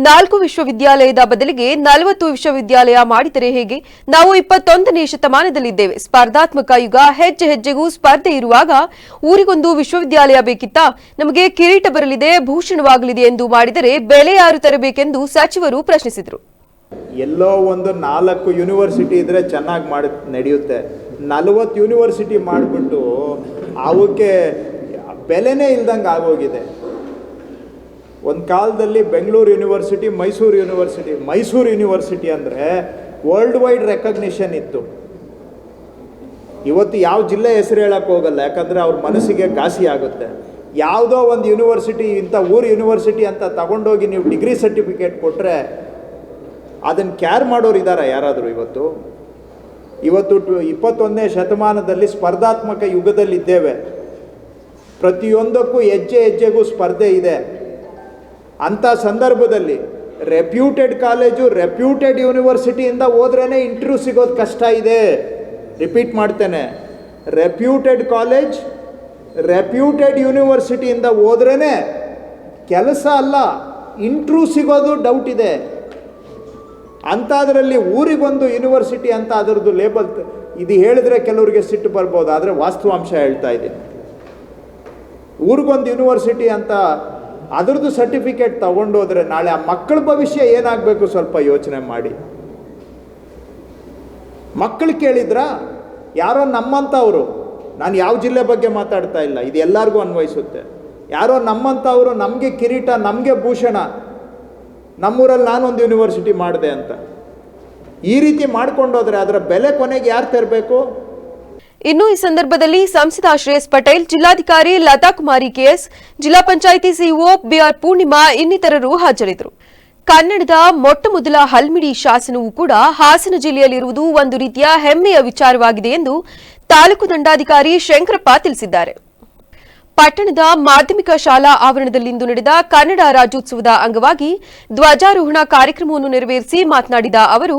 4 ವಿಶ್ವವಿದ್ಯಾಲಯದ ಬದಲಿಗೆ 40 ವಿಶ್ವವಿದ್ಯಾಲಯ ಮಾಡಿದರೆ ಹೇಗೆ? ನಾವು 21ನೇ ಶತಮಾನದಲ್ಲಿದ್ದೇವೆ. ಸ್ಪರ್ಧಾತ್ಮಕ ಯುಗ. ಹೆಜ್ಜೆ ಹೆಜ್ಜೆಗೂ ಸ್ಪರ್ಧೆ ಇರುವಾಗ ಊರಿಗೊಂದು ವಿಶ್ವವಿದ್ಯಾಲಯ ಬೇಕಿತ್ತಾ? ನಮಗೆ ಕಿರೀಟ ಬರಲಿದೆ, ಭೂಷಣವಾಗಲಿದೆ ಎಂದು ಮಾಡಿದರೆ ಬೆಲೆ ಯಾರು ತರಬೇಕೆಂದು ಸಚಿವರು ಪ್ರಶ್ನಿಸಿದರು. ಎಲ್ಲೋ ಒಂದು 4 ಯೂನಿವರ್ಸಿಟಿ ಇದ್ರೆ ಚೆನ್ನಾಗಿ ನಡೆಯುತ್ತೆ. 40 ಯೂನಿವರ್ಸಿಟಿ ಮಾಡಿಬಿಟ್ಟು ಅವಕ್ಕೆ ಬೆಲೆನೇ ಇಲ್ದಂಗೆ ಆಗೋಗಿದೆ. ಒಂದು ಕಾಲದಲ್ಲಿ ಬೆಂಗಳೂರು ಯೂನಿವರ್ಸಿಟಿ, ಮೈಸೂರು ಯೂನಿವರ್ಸಿಟಿ ಅಂದರೆ ವರ್ಲ್ಡ್ ವೈಡ್ ರೆಕಗ್ನಿಷನ್ ಇತ್ತು. ಇವತ್ತು ಯಾವ ಜಿಲ್ಲೆ ಹೆಸರು ಹೇಳಕ್ಕೆ ಹೋಗಲ್ಲ, ಯಾಕಂದರೆ ಅವ್ರ ಮನಸ್ಸಿಗೆ ಘಾಸಿ ಆಗುತ್ತೆ. ಯಾವುದೋ ಒಂದು ಯೂನಿವರ್ಸಿಟಿ, ಇಂಥ ಊರು ಯೂನಿವರ್ಸಿಟಿ ಅಂತ ತಗೊಂಡೋಗಿ ನೀವು ಡಿಗ್ರಿ ಸರ್ಟಿಫಿಕೇಟ್ ಕೊಟ್ಟರೆ ಅದನ್ನು ಕ್ಯಾರ್ ಮಾಡೋರು ಇದ್ದಾರೆ ಯಾರಾದರೂ? ಇವತ್ತು 21ನೇ ಶತಮಾನದಲ್ಲಿ ಸ್ಪರ್ಧಾತ್ಮಕ ಯುಗದಲ್ಲಿದ್ದೇವೆ. ಪ್ರತಿಯೊಂದಕ್ಕೂ ಹೆಜ್ಜೆ ಹೆಜ್ಜೆಗೂ ಸ್ಪರ್ಧೆ ಇದೆ. ಅಂಥ ಸಂದರ್ಭದಲ್ಲಿ ರೆಪ್ಯೂಟೆಡ್ ಕಾಲೇಜು, ರೆಪ್ಯೂಟೆಡ್ ಯೂನಿವರ್ಸಿಟಿಯಿಂದ ಹೋದ್ರೇ ಇಂಟರ್ವ್ಯೂ ಸಿಗೋದು ಕಷ್ಟ ಇದೆ. ರಿಪೀಟ್ ಮಾಡ್ತೇನೆ, ರೆಪ್ಯೂಟೆಡ್ ಕಾಲೇಜ್, ರೆಪ್ಯೂಟೆಡ್ ಯೂನಿವರ್ಸಿಟಿಯಿಂದ ಹೋದ್ರೇ ಕೆಲಸ ಅಲ್ಲ, ಇಂಟ್ರ್ಯೂ ಸಿಗೋದು ಡೌಟ್ ಇದೆ. ಅಂಥದ್ರಲ್ಲಿ ಊರಿಗೊಂದು ಯೂನಿವರ್ಸಿಟಿ ಅಂತ ಅದರದ್ದು ಲೇಬಲ್ ಇದು ಹೇಳಿದ್ರೆ ಕೆಲವರಿಗೆ ಸಿಟ್ಟು ಬರ್ಬೋದು, ಆದರೆ ವಾಸ್ತವಾಂಶ ಹೇಳ್ತಾ ಇದ್ದೀನಿ. ಊರಿಗೊಂದು ಯೂನಿವರ್ಸಿಟಿ ಅಂತ ಅದರದ್ದು ಸರ್ಟಿಫಿಕೇಟ್ ತಗೊಂಡೋದ್ರೆ ನಾಳೆ ಆ ಮಕ್ಕಳ ಭವಿಷ್ಯ ಏನಾಗಬೇಕು ಸ್ವಲ್ಪ ಯೋಚನೆ ಮಾಡಿ. ಮಕ್ಕಳು ಕೇಳಿದ್ರ ಯಾರೋ ನಮ್ಮಂಥವರು, ನಾನು ಯಾವ ಜಿಲ್ಲೆ ಬಗ್ಗೆ ಮಾತಾಡ್ತಾ ಇಲ್ಲ, ಇದು ಎಲ್ಲರಿಗೂ ಅನ್ವಯಿಸುತ್ತೆ. ಯಾರೋ ನಮ್ಮಂಥವರು ನಮಗೆ ಕಿರೀಟ, ನಮಗೆ ಭೂಷಣ, ನಮ್ಮೂರಲ್ಲಿ ನಾನೊಂದು ಯೂನಿವರ್ಸಿಟಿ ಮಾಡಿದೆ ಅಂತ ಈ ರೀತಿ ಮಾಡ್ಕೊಂಡೋದ್ರೆ ಅದರ ಬೆಲೆ ಕೊನೆಗೆ ಯಾರು ತರಬೇಕು? ಇನ್ನು ಈ ಸಂದರ್ಭದಲ್ಲಿ ಸಂಸದ ಶ್ರೇಯಸ್ ಪಟೇಲ್, ಜಿಲ್ಲಾಧಿಕಾರಿ ಲತಾ ಕುಮಾರಿ ಕೆಎಸ್, ಜಿಲ್ಲಾ ಪಂಚಾಯಿತಿ ಸಿಇಒ ಬಿಆರ್ ಪೂರ್ಣಿಮಾ ಇನ್ನಿತರರು ಹಾಜರಿದ್ದರು. ಕನ್ನಡದ ಮೊಟ್ಟಮೊದಲ ಹಲ್ಮಿಡಿ ಶಾಸನವೂ ಕೂಡ ಹಾಸನ ಜಿಲ್ಲೆಯಲ್ಲಿರುವುದು ಒಂದು ರೀತಿಯ ಹೆಮ್ಮೆಯ ವಿಚಾರವಾಗಿದೆ ಎಂದು ತಾಲೂಕು ದಂಡಾಧಿಕಾರಿ ಶಂಕರಪ್ಪ ತಿಳಿಸಿದ್ದಾರೆ. ಪಟ್ಟಣದ ಮಾಧ್ಯಮಿಕ ಶಾಲಾ ಆವರಣದಲ್ಲಿಂದು ನಡೆದ ಕನ್ನಡ ರಾಜ್ಯೋತ್ಸವದ ಅಂಗವಾಗಿ ಧ್ವಜಾರೋಹಣ ಕಾರ್ಯಕ್ರಮವನ್ನು ನೆರವೇರಿಸಿ ಮಾತನಾಡಿದ ಅವರು,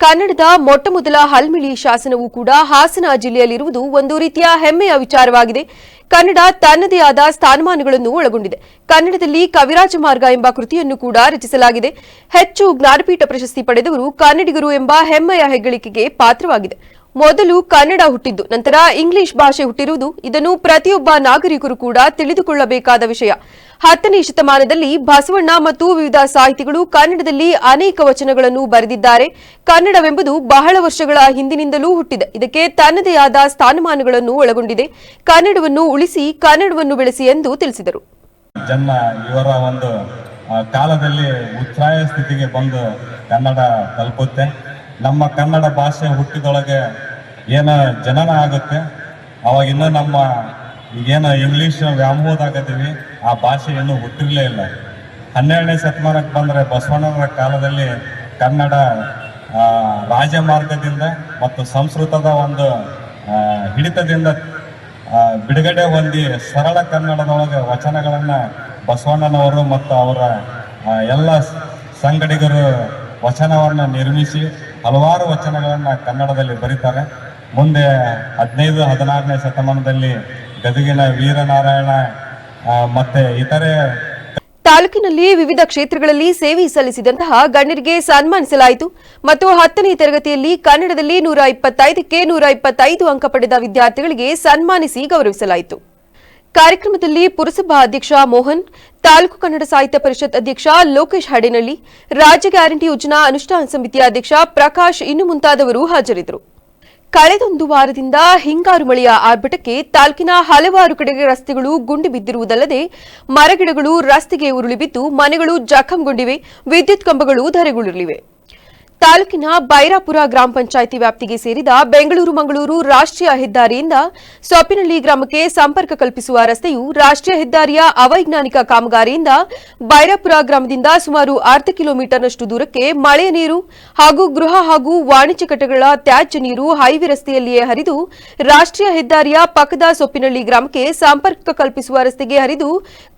ಕನ್ನಡದ ಮೊಟ್ಟಮೊದಲ ಹಲ್ಮಿಡಿ ಶಾಸನವೂ ಕೂಡ ಹಾಸನ ಜಿಲ್ಲೆಯಲ್ಲಿರುವುದು ಒಂದು ರೀತಿಯ ಹೆಮ್ಮೆಯ ವಿಚಾರವಾಗಿದೆ. ಕನ್ನಡ ತನ್ನದೇ ಆದ ಸ್ಥಾನಮಾನಗಳನ್ನು ಒಳಗೊಂಡಿದೆ. ಕನ್ನಡದಲ್ಲಿ ಕವಿರಾಜ ಮಾರ್ಗ ಎಂಬ ಕೃತಿಯನ್ನು ಕೂಡ ರಚಿಸಲಾಗಿದೆ. ಹೆಚ್ಚು ಜ್ಞಾನಪೀಠ ಪ್ರಶಸ್ತಿ ಪಡೆದವರು ಕನ್ನಡಿಗರು ಎಂಬ ಹೆಮ್ಮೆಯ ಹೆಗ್ಗಳಿಕೆಗೆ ಪಾತ್ರವಾಗಿದೆ. ಮೊದಲು ಕನ್ನಡ ಹುಟ್ಟಿದ್ದು, ನಂತರ ಇಂಗ್ಲಿಷ್ ಭಾಷೆ ಹುಟ್ಟಿರುವುದು, ಇದನ್ನು ಪ್ರತಿಯೊಬ್ಬ ನಾಗರಿಕರು ಕೂಡ ತಿಳಿದುಕೊಳ್ಳಬೇಕಾದ ವಿಷಯ. 10ನೇ ಶತಮಾನದಲ್ಲಿ ಬಸವಣ್ಣ ಮತ್ತು ವಿವಿಧ ಸಾಹಿತಿಗಳು ಕನ್ನಡದಲ್ಲಿ ಅನೇಕ ವಚನಗಳನ್ನು ಬರೆದಿದ್ದಾರೆ. ಕನ್ನಡವೆಂಬುದು ಬಹಳ ವರ್ಷಗಳ ಹಿಂದಿನಿಂದಲೂ ಹುಟ್ಟಿದೆ. ಇದಕ್ಕೆ ತನ್ನದೇ ಆದ ಸ್ಥಾನಮಾನಗಳನ್ನು ಒಳಗೊಂಡಿದೆ. ಕನ್ನಡವನ್ನು ಉಳಿಸಿ, ಕನ್ನಡವನ್ನು ಬೆಳೆಸಿ ಎಂದು ತಿಳಿಸಿದರು. ಜನ್ಮ ಇವರ ಒಂದು ಕಾಲದಲ್ಲಿ ಉಚ್ಛ್ರಾಯ ಸ್ಥಿತಿಗೆ ಬಂದು ಕನ್ನಡ ತಲುಪುತ್ತೆ. ನಮ್ಮ ಕನ್ನಡ ಭಾಷೆ ಹುಟ್ಟಿದೊಳಗೆ ಏನು ಜನನ ಆಗುತ್ತೆ, ಅವಾಗ ಇನ್ನೂ ನಮ್ಮ ಈಗೇನು ಇಂಗ್ಲೀಷ್ ವ್ಯಾಮೋಹದಾಗತ್ತೀವಿ, ಆ ಭಾಷೆ ಇನ್ನೂ ಹುಟ್ಟಿರಲೇ ಇಲ್ಲ. 12ನೇ ಶತಮಾನಕ್ಕೆ ಬಂದರೆ ಬಸವಣ್ಣನ ಕಾಲದಲ್ಲಿ ಕನ್ನಡ ರಾಜಮಾರ್ಗದಿಂದ ಮತ್ತು ಸಂಸ್ಕೃತದ ಒಂದು ಹಿಡಿತದಿಂದ ಬಿಡುಗಡೆ ಹೊಂದಿ ಸರಳ ಕನ್ನಡದೊಳಗೆ ವಚನಗಳನ್ನು ಬಸವಣ್ಣನವರು ಮತ್ತು ಅವರ ಎಲ್ಲ ಸಂಗಡಿಗರು ವಚನವನ್ನು ನಿರ್ಮಿಸಿ ಹಲವಾರು ವಚನಗಳನ್ನು ಕನ್ನಡದಲ್ಲಿ ಬರೀತಾರೆ. ಮುಂದೆ 15-16ನೇ ಶತಮಾನದಲ್ಲಿ ಗದಗಿನ ವೀರನಾರಾಯಣ ಮತ್ತೆ ಇತರೆ ತಾಲೂಕಿನಲ್ಲಿ ವಿವಿಧ ಕ್ಷೇತ್ರಗಳಲ್ಲಿ ಸೇವೆ ಸಲ್ಲಿಸಿದಂತಹ ಗಣ್ಯರಿಗೆ ಸನ್ಮಾನಿಸಲಾಯಿತು ಮತ್ತು 10ನೇ ತರಗತಿಯಲ್ಲಿ ಕನ್ನಡದಲ್ಲಿ 125ಕ್ಕೆ 125 ಅಂಕ ಪಡೆದ ವಿದ್ಯಾರ್ಥಿಗಳಿಗೆ ಸನ್ಮಾನಿಸಿ ಗೌರವಿಸಲಾಯಿತು. ಕಾರ್ಯಕ್ರಮದಲ್ಲಿ ಪುರಸಭಾ ಅಧ್ಯಕ್ಷ ಮೋಹನ್, ತಾಲೂಕು ಕನ್ನಡ ಸಾಹಿತ್ಯ ಪರಿಷತ್ ಅಧ್ಯಕ್ಷ ಲೋಕೇಶ್ ಹಡೇನಳ್ಳಿ, ರಾಜ್ಯ ಗ್ಯಾರಂಟಿ ಯೋಜನಾ ಅನುಷ್ಠಾನ ಸಮಿತಿಯ ಅಧ್ಯಕ್ಷ ಪ್ರಕಾಶ್ ಇನ್ನು ಮುಂತಾದವರು ಹಾಜರಿದ್ದರು. ಕಳೆದೊಂದು ವಾರದಿಂದ ಹಿಂಗಾರು ಮಳೆಯ ಆರ್ಭಟಕ್ಕೆ ತಾಲೂಕಿನ ಹಲವಾರು ಕಡೆಗೆ ರಸ್ತೆಗಳು ಗುಂಡಿ ಬಿದ್ದಿರುವುದಲ್ಲದೆ ಮರಗಿಡಗಳು ರಸ್ತೆಗೆ ಉರುಳಿಬಿದ್ದು ಮನೆಗಳು ಜಖಂಗೊಂಡಿವೆ, ವಿದ್ಯುತ್ ಕಂಬಗಳು ಧರೆಗುರುಳಿವೆ. ತಾಲೂಕಿನ ಬೈರಾಪುರ ಗ್ರಾಮ ಪಂಚಾಯಿತಿ ವ್ಯಾಪ್ತಿಗೆ ಸೇರಿದ ಬೆಂಗಳೂರು-ಮಂಗಳೂರು ರಾಷ್ಟ್ರೀಯ ಹೆದ್ದಾರಿಯಿಂದ ಸೊಪ್ಪಿನಹಳ್ಳಿ ಗ್ರಾಮಕ್ಕೆ ಸಂಪರ್ಕ ಕಲ್ಪಿಸುವ ರಸ್ತೆಯು ರಾಷ್ಟ್ರೀಯ ಹೆದ್ದಾರಿಯ ಅವೈಜ್ಞಾನಿಕ ಕಾಮಗಾರಿಯಿಂದ ಬೈರಾಪುರ ಗ್ರಾಮದಿಂದ ಸುಮಾರು ಅರ್ಧ ಕಿಲೋಮೀಟರ್ನಷ್ಟು ದೂರಕ್ಕೆ ಮಳೆಯ ನೀರು ಹಾಗೂ ಗೃಹ ಹಾಗೂ ವಾಣಿಜ್ಯ ಕಟ್ಟಡಗಳ ತ್ಯಾಜ್ಯ ನೀರು ಹೈವೇ ರಸ್ತೆಯಲ್ಲಿಯೇ ಹರಿದು ರಾಷ್ಟ್ರೀಯ ಹೆದ್ದಾರಿಯ ಪಕ್ಕದ ಸೊಪ್ಪಿನಹಳ್ಳಿ ಗ್ರಾಮಕ್ಕೆ ಸಂಪರ್ಕ ಕಲ್ಪಿಸುವ ರಸ್ತೆಗೆ ಹರಿದು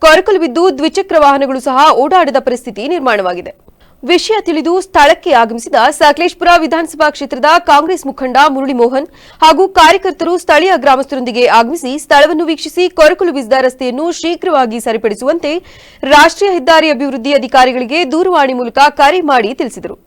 ಕೊರಕಲು ಬಿದ್ದು ದ್ವಿಚಕ್ರ ವಾಹನಗಳು ಸಹ ಓಡಾಡದ ಪರಿಸ್ಥಿತಿ ನಿರ್ಮಾಣವಾಗಿದೆ. ವಿಷಯ ತಿಳಿದು ಸ್ಥಳಕ್ಕೆ ಆಗಮಿಸಿದ ಸಕಲೇಶಪುರ ವಿಧಾನಸಭಾ ಕ್ಷೇತ್ರದ ಕಾಂಗ್ರೆಸ್ ಮುಖಂಡ ಮುರಳಿ ಮೋಹನ್ ಹಾಗೂ ಕಾರ್ಯಕರ್ತರು ಸ್ಥಳೀಯ ಗ್ರಾಮಸ್ಥರೊಂದಿಗೆ ಆಗಮಿಸಿ ಸ್ಥಳವನ್ನು ವೀಕ್ಷಿಸಿ ಕೊರಕಲು ಬಿದ್ದ ರಸ್ತೆಯನ್ನು ಶೀಘ್ರವಾಗಿ ಸರಿಪಡಿಸುವಂತೆ ರಾಷ್ಟ್ರೀಯ ಹೆದ್ದಾರಿ ಅಭಿವೃದ್ಧಿ ಅಧಿಕಾರಿಗಳಿಗೆ ದೂರವಾಣಿ ಮೂಲಕ ಕರೆ ಮಾಡಿ ತಿಳಿಸಿದರು.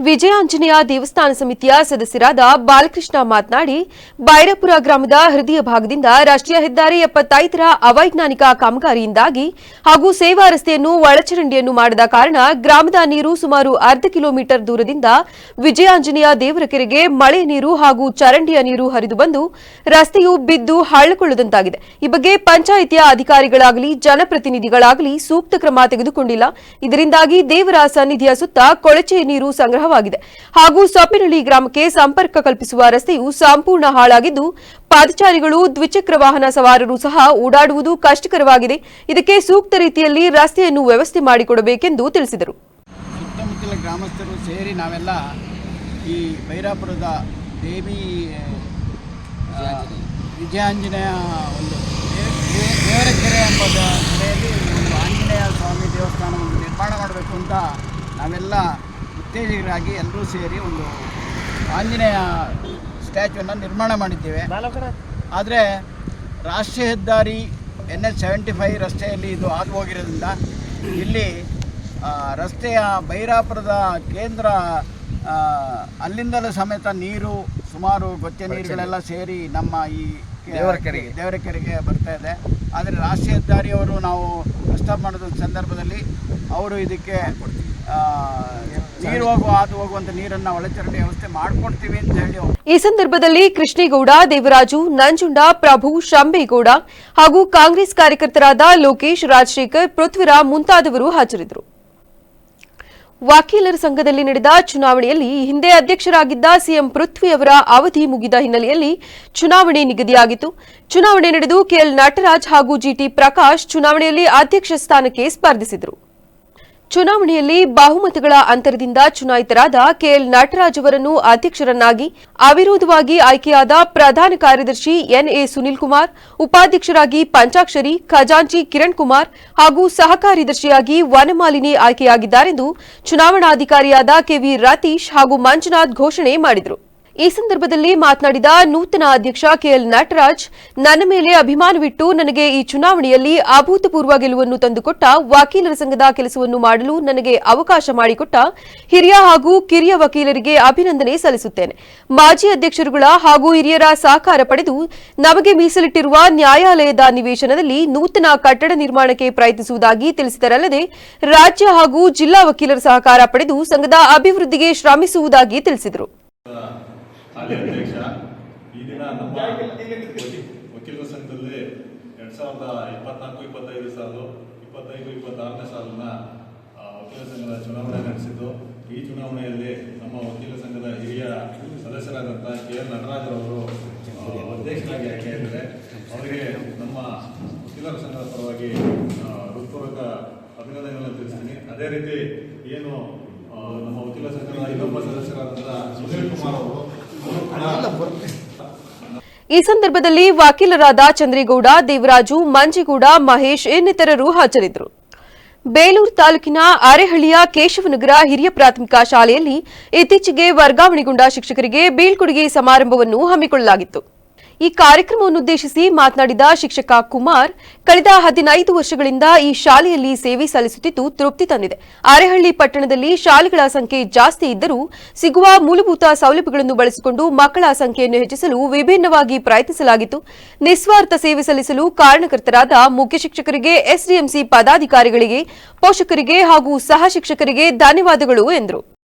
ವಿಜಯಾಂಜನೇಯ ದೇವಸ್ಥಾನ ಸಮಿತಿಯ ಸದಸ್ಯರಾದ ಬಾಲಕೃಷ್ಣ ಮಾತನಾಡಿ, ಬೈರಾಪುರ ಗ್ರಾಮದ ಹೃದಯ ಭಾಗದಿಂದ ರಾಷ್ಟ್ರೀಯ ಹೆದ್ದಾರಿ 75ರ ಅವೈಜ್ಞಾನಿಕ ಕಾಮಗಾರಿಯಿಂದಾಗಿ ಹಾಗೂ ಸೇವಾ ರಸ್ತೆಯನ್ನು ಒಳಚರಂಡಿಯನ್ನು ಮಾಡದ ಕಾರಣ ಗ್ರಾಮದ ನೀರು ಸುಮಾರು ಅರ್ಧ ಕಿಲೋಮೀಟರ್ ದೂರದಿಂದ ವಿಜಯಾಂಜನೇಯ ದೇವರ ಕೆರೆಗೆ ಮಳೆ ನೀರು ಹಾಗೂ ಚರಂಡಿಯ ನೀರು ಹರಿದು ಬಂದು ರಸ್ತೆಯು ಬಿದ್ದು ಹಳ್ಳಕೊಳ್ಳದಂತಾಗಿದೆ. ಈ ಬಗ್ಗೆ ಪಂಚಾಯಿತಿಯ ಅಧಿಕಾರಿಗಳಾಗಲಿ ಜನಪ್ರತಿನಿಧಿಗಳಾಗಲಿ ಸೂಕ್ತ ಕ್ರಮ ತೆಗೆದುಕೊಂಡಿಲ್ಲ. ಇದರಿಂದಾಗಿ ದೇವರ ಸನ್ನಿಧಿಯ ಸುತ್ತ ಕೊಳಚೆ ನೀರು ಸಂಗ್ರಹವಾಗಿದೆ ಹಾಗೂ ಸೊಪ್ಪಿನಹಳ್ಳಿ ಗ್ರಾಮಕ್ಕೆ ಸಂಪರ್ಕ ಕಲ್ಪಿಸುವ ರಸ್ತೆಯು ಸಂಪೂರ್ಣ ಹಾಳಾಗಿದ್ದು ಪಾದಚಾರಿಗಳು ದ್ವಿಚಕ್ರ ವಾಹನ ಸವಾರರು ಸಹ ಓಡಾಡುವುದು ಕಷ್ಟಕರವಾಗಿದೆ. ಇದಕ್ಕೆ ಸೂಕ್ತ ರೀತಿಯಲ್ಲಿ ರಸ್ತೆಯನ್ನು ವ್ಯವಸ್ಥೆ ಮಾಡಿಕೊಡಬೇಕೆಂದು ತಿಳಿಸಿದರು. ಸುತ್ತಮುತ್ತಲ ಗ್ರಾಮಸ್ಥರು ಸೇರಿ ನಾವೆಲ್ಲ ಈ ಬೈರಾಪುರದ ದೇವಿ ವಿಜಯಾಂಜನೇಯ ಒಂದು ದೇವರ ಕೆರೆ ಎಂಬ ಕೆರೆಯಲ್ಲಿ ಒಂದು ಆಂಜನೇಯ ಸ್ವಾಮಿ ದೇವಸ್ಥಾನವನ್ನು ನಿರ್ಮಾಣ ಮಾಡಬೇಕು ಅಂತ ನಾವೆಲ್ಲ ಉತ್ತೇಜಕರಾಗಿ ಎಲ್ಲರೂ ಸೇರಿ ಒಂದು ಆಂಜನೇಯ ಸ್ಟ್ಯಾಚ್ಯೂವನ್ನು ನಿರ್ಮಾಣ ಮಾಡಿದ್ದೇವೆ. ಆದರೆ ರಾಷ್ಟ್ರೀಯ ಹೆದ್ದಾರಿ NH-75 ರಸ್ತೆಯಲ್ಲಿ ಇದು ಹಾದು ಹೋಗಿರೋದ್ರಿಂದ ಇಲ್ಲಿ ರಸ್ತೆಯ ಬೈರಾಪುರದ ಕೇಂದ್ರ ಅಲ್ಲಿಂದಲೂ ಸಮೇತ ನೀರು ಸುಮಾರು ಗೊಚ್ಚೆ ನೀರುಗಳೆಲ್ಲ ಸೇರಿ ನಮ್ಮ ಈ ದೇವರ ಕೆರೆಗೆ ಬರ್ತಾ ಇದೆ. ಆದರೆ ರಾಷ್ಟ್ರೀಯ ಹೆದ್ದಾರಿಯವರು ನಾವು ಪ್ರಸ್ತಾಪ ಮಾಡಿದ ಸಂದರ್ಭದಲ್ಲಿ ಅವರು ಇದಕ್ಕೆ ನೀರು ಹಾದು ಹೋಗುವಂತ ನೀರನ್ನು ಒಳಚರಂಡಿ ವ್ಯವಸ್ಥೆ ಮಾಡಿಕೊಡ್ತೀವಿ ಅಂತ ಹೇಳಿ. ಈ ಸಂದರ್ಭದಲ್ಲಿ ಕೃಷ್ಣೇಗೌಡ, ದೇವರಾಜು, ನಂಜುಂಡ, ಪ್ರಭು, ಶಂಬೇಗೌಡ ಹಾಗೂ ಕಾಂಗ್ರೆಸ್ ಕಾರ್ಯಕರ್ತರಾದ ಲೋಕೇಶ್, ರಾಜಶೇಖರ್, ಪೃಥ್ವಿರಾಮ್ ಮುಂತಾದವರು ಹಾಜರಿದ್ದರು. ವಕೀಲರ ಸಂಘದಲ್ಲಿ ನಡೆದ ಚುನಾವಣೆಯಲ್ಲಿ ಹಿಂದೆ ಅಧ್ಯಕ್ಷರಾಗಿದ್ದ ಸಿಎಂ ಪೃಥ್ವಿ ಅವರ ಅವಧಿ ಮುಗಿದ ಹಿನ್ನೆಲೆಯಲ್ಲಿ ಚುನಾವಣೆ ನಿಗದಿಯಾಗಿತ್ತು. ಚುನಾವಣೆ ನಡೆದು ಕೆಎಲ್ ನಟರಾಜ್ ಹಾಗೂ ಜಿಟಿ ಪ್ರಕಾಶ್ ಚುನಾವಣೆಯಲ್ಲಿ ಅಧ್ಯಕ್ಷ ಸ್ಥಾನಕ್ಕೆ ಸ್ಪರ್ಧಿಸಿದರು. ಚುನಾವಣೆಯಲ್ಲಿ ಬಹುಮತಗಳ ಅಂತರದಿಂದ ಚುನಾಯಿತರಾದ ಕೆಎಲ್ ನಟರಾಜ್ ಅವರನ್ನು ಅಧ್ಯಕ್ಷರನ್ನಾಗಿ, ಅವಿರೋಧವಾಗಿ ಆಯ್ಕೆಯಾದ ಪ್ರಧಾನ ಕಾರ್ಯದರ್ಶಿ ಎನ್ಎ ಸುನಿಲ್ ಕುಮಾರ್, ಉಪಾಧ್ಯಕ್ಷರಾಗಿ ಪಂಚಾಕ್ಷರಿ, ಖಜಾಂಚಿ ಕಿರಣ್ ಕುಮಾರ್ ಹಾಗೂ ಸಹ ಕಾರ್ಯದರ್ಶಿಯಾಗಿ ವನಮಾಲಿನಿ ಆಯ್ಕೆಯಾಗಿದ್ದಾರೆಂದು ಚುನಾವಣಾಧಿಕಾರಿಯಾದ ಕೆವಿ ರತೀಶ್ ಹಾಗೂ ಮಂಜುನಾಥ್ ಘೋಷಣೆ ಮಾಡಿದರು. ಈ ಸಂದರ್ಭದಲ್ಲಿ ಮಾತನಾಡಿದ ನೂತನ ಅಧ್ಯಕ್ಷ ಕೆಎಲ್ ನಟರಾಜ್, ನನ್ನ ಮೇಲೆ ಅಭಿಮಾನವಿಟ್ಟು ನನಗೆ ಈ ಚುನಾವಣೆಯಲ್ಲಿ ಅಭೂತಪೂರ್ವ ಗೆಲುವನ್ನು ತಂದುಕೊಟ್ಟ ವಕೀಲರ ಸಂಘದ ಕೆಲಸವನ್ನು ಮಾಡಲು ನನಗೆ ಅವಕಾಶ ಮಾಡಿಕೊಟ್ಟ ಹಿರಿಯ ಹಾಗೂ ಕಿರಿಯ ವಕೀಲರಿಗೆ ಅಭಿನಂದನೆ ಸಲ್ಲಿಸುತ್ತೇನೆ. ಮಾಜಿ ಅಧ್ಯಕ್ಷರುಗಳ ಹಾಗೂ ಹಿರಿಯರ ಸಹಕಾರ ಪಡೆದು ನಮಗೆ ಮೀಸಲಿಟ್ಟಿರುವ ನ್ಯಾಯಾಲಯದ ನಿವೇಶನದಲ್ಲಿ ನೂತನ ಕಟ್ಟಡ ನಿರ್ಮಾಣಕ್ಕೆ ಪ್ರಯತ್ನಿಸುವುದಾಗಿ ತಿಳಿಸಿದರಲ್ಲದೆ ರಾಜ್ಯ ಹಾಗೂ ಜಿಲ್ಲಾ ವಕೀಲರ ಸಹಕಾರ ಪಡೆದು ಸಂಘದ ಅಭಿವೃದ್ಧಿಗೆ ಶ್ರಮಿಸುವುದಾಗಿ ತಿಳಿಸಿದರು. ಅಧ್ಯಕ್ಷ ಈ ದಿನ ನಮ್ಮ ವಕೀಲರ ಸಂಘದಲ್ಲಿ 2024-25 ಸಾಲು 25-26ನೇ ಸಾಲಿನ ವಕೀಲರ ಸಂಘದ ಚುನಾವಣೆ ನಡೆಸಿದ್ದು, ಈ ಚುನಾವಣೆಯಲ್ಲಿ ನಮ್ಮ ವಕೀಲರ ಸಂಘದ ಹಿರಿಯ ಸದಸ್ಯರಾದಂಥ ಕೆಎಲ್ ನಟರಾಜ್ ಅವರು ಅಧ್ಯಕ್ಷರಾಗಿ ಆಯ್ಕೆಯಾಗಿದ್ದಾರೆ. ಅವರಿಗೆ ನಮ್ಮ ವಕೀಲರ ಸಂಘದ ಪರವಾಗಿ ಹೃತ್ಪೂರ್ವಕ ಅಭಿನಂದನೆಗಳನ್ನು ತಿಳಿಸ್ತೀನಿ. ಅದೇ ರೀತಿ ಏನು ನಮ್ಮ ವಕೀಲರ ಸಂಘದ ಇನ್ನೊಬ್ಬ ಸದಸ್ಯರಾದಂಥ ಸುನೀಲ್ ಕುಮಾರ್ ಅವರು ಈ ಸಂದರ್ಭದಲ್ಲಿ ವಕೀಲರಾದ ಚಂದ್ರೇಗೌಡ, ದೇವರಾಜು, ಮಂಜೇಗೌಡ, ಮಹೇಶ್ ಇನ್ನಿತರರು ಹಾಜರಿದ್ದರು. ಬೇಲೂರು ತಾಲೂಕಿನ ಅರೆಹಳ್ಳಿಯ ಕೇಶವನಗರ ಹಿರಿಯ ಪ್ರಾಥಮಿಕ ಶಾಲೆಯಲ್ಲಿ ಇತ್ತೀಚೆಗೆ ವರ್ಗಾವಣೆಗೊಂಡ ಶಿಕ್ಷಕರಿಗೆ ಬೀಳ್ಕೊಡುಗೆ ಸಮಾರಂಭವನ್ನು ಹಮ್ಮಿಕೊಳ್ಳಲಾಗಿತ್ತು. ಈ ಕಾರ್ಯಕ್ರಮವನ್ನುದ್ದೇಶಿಸಿ ಮಾತನಾಡಿದ ಶಿಕ್ಷಕ ಕುಮಾರ್, ಕಳೆದ 15 ವರ್ಷಗಳಿಂದ ಈ ಶಾಲೆಯಲ್ಲಿ ಸೇವೆ ಸಲ್ಲಿಸುತ್ತಿದ್ದು ತೃಪ್ತಿ ತಂದಿದೆ. ಅರೆಹಳ್ಳಿ ಪಟ್ಟಣದಲ್ಲಿ ಶಾಲೆಗಳ ಸಂಖ್ಯೆ ಜಾಸ್ತಿ ಇದ್ದರೂ ಸಿಗುವ ಮೂಲಭೂತ ಸೌಲಭ್ಯಗಳನ್ನು ಬಳಸಿಕೊಂಡು ಮಕ್ಕಳ ಸಂಖ್ಯೆಯನ್ನು ಹೆಚ್ಚಿಸಲು ವಿಭಿನ್ನವಾಗಿ ಪ್ರಯತ್ನಿಸಲಾಗಿತ್ತು. ನಿಸ್ವಾರ್ಥ ಸೇವೆ ಸಲ್ಲಿಸಲು ಕಾರಣಕರ್ತರಾದ ಮುಖ್ಯ ಶಿಕ್ಷಕರಿಗೆ, ಎಸ್ಡಿಎಂಸಿ ಪದಾಧಿಕಾರಿಗಳಿಗೆ, ಪೋಷಕರಿಗೆ ಹಾಗೂ ಸಹ ಶಿಕ್ಷಕರಿಗೆ ಧನ್ಯವಾದಗಳು ಎಂದರು.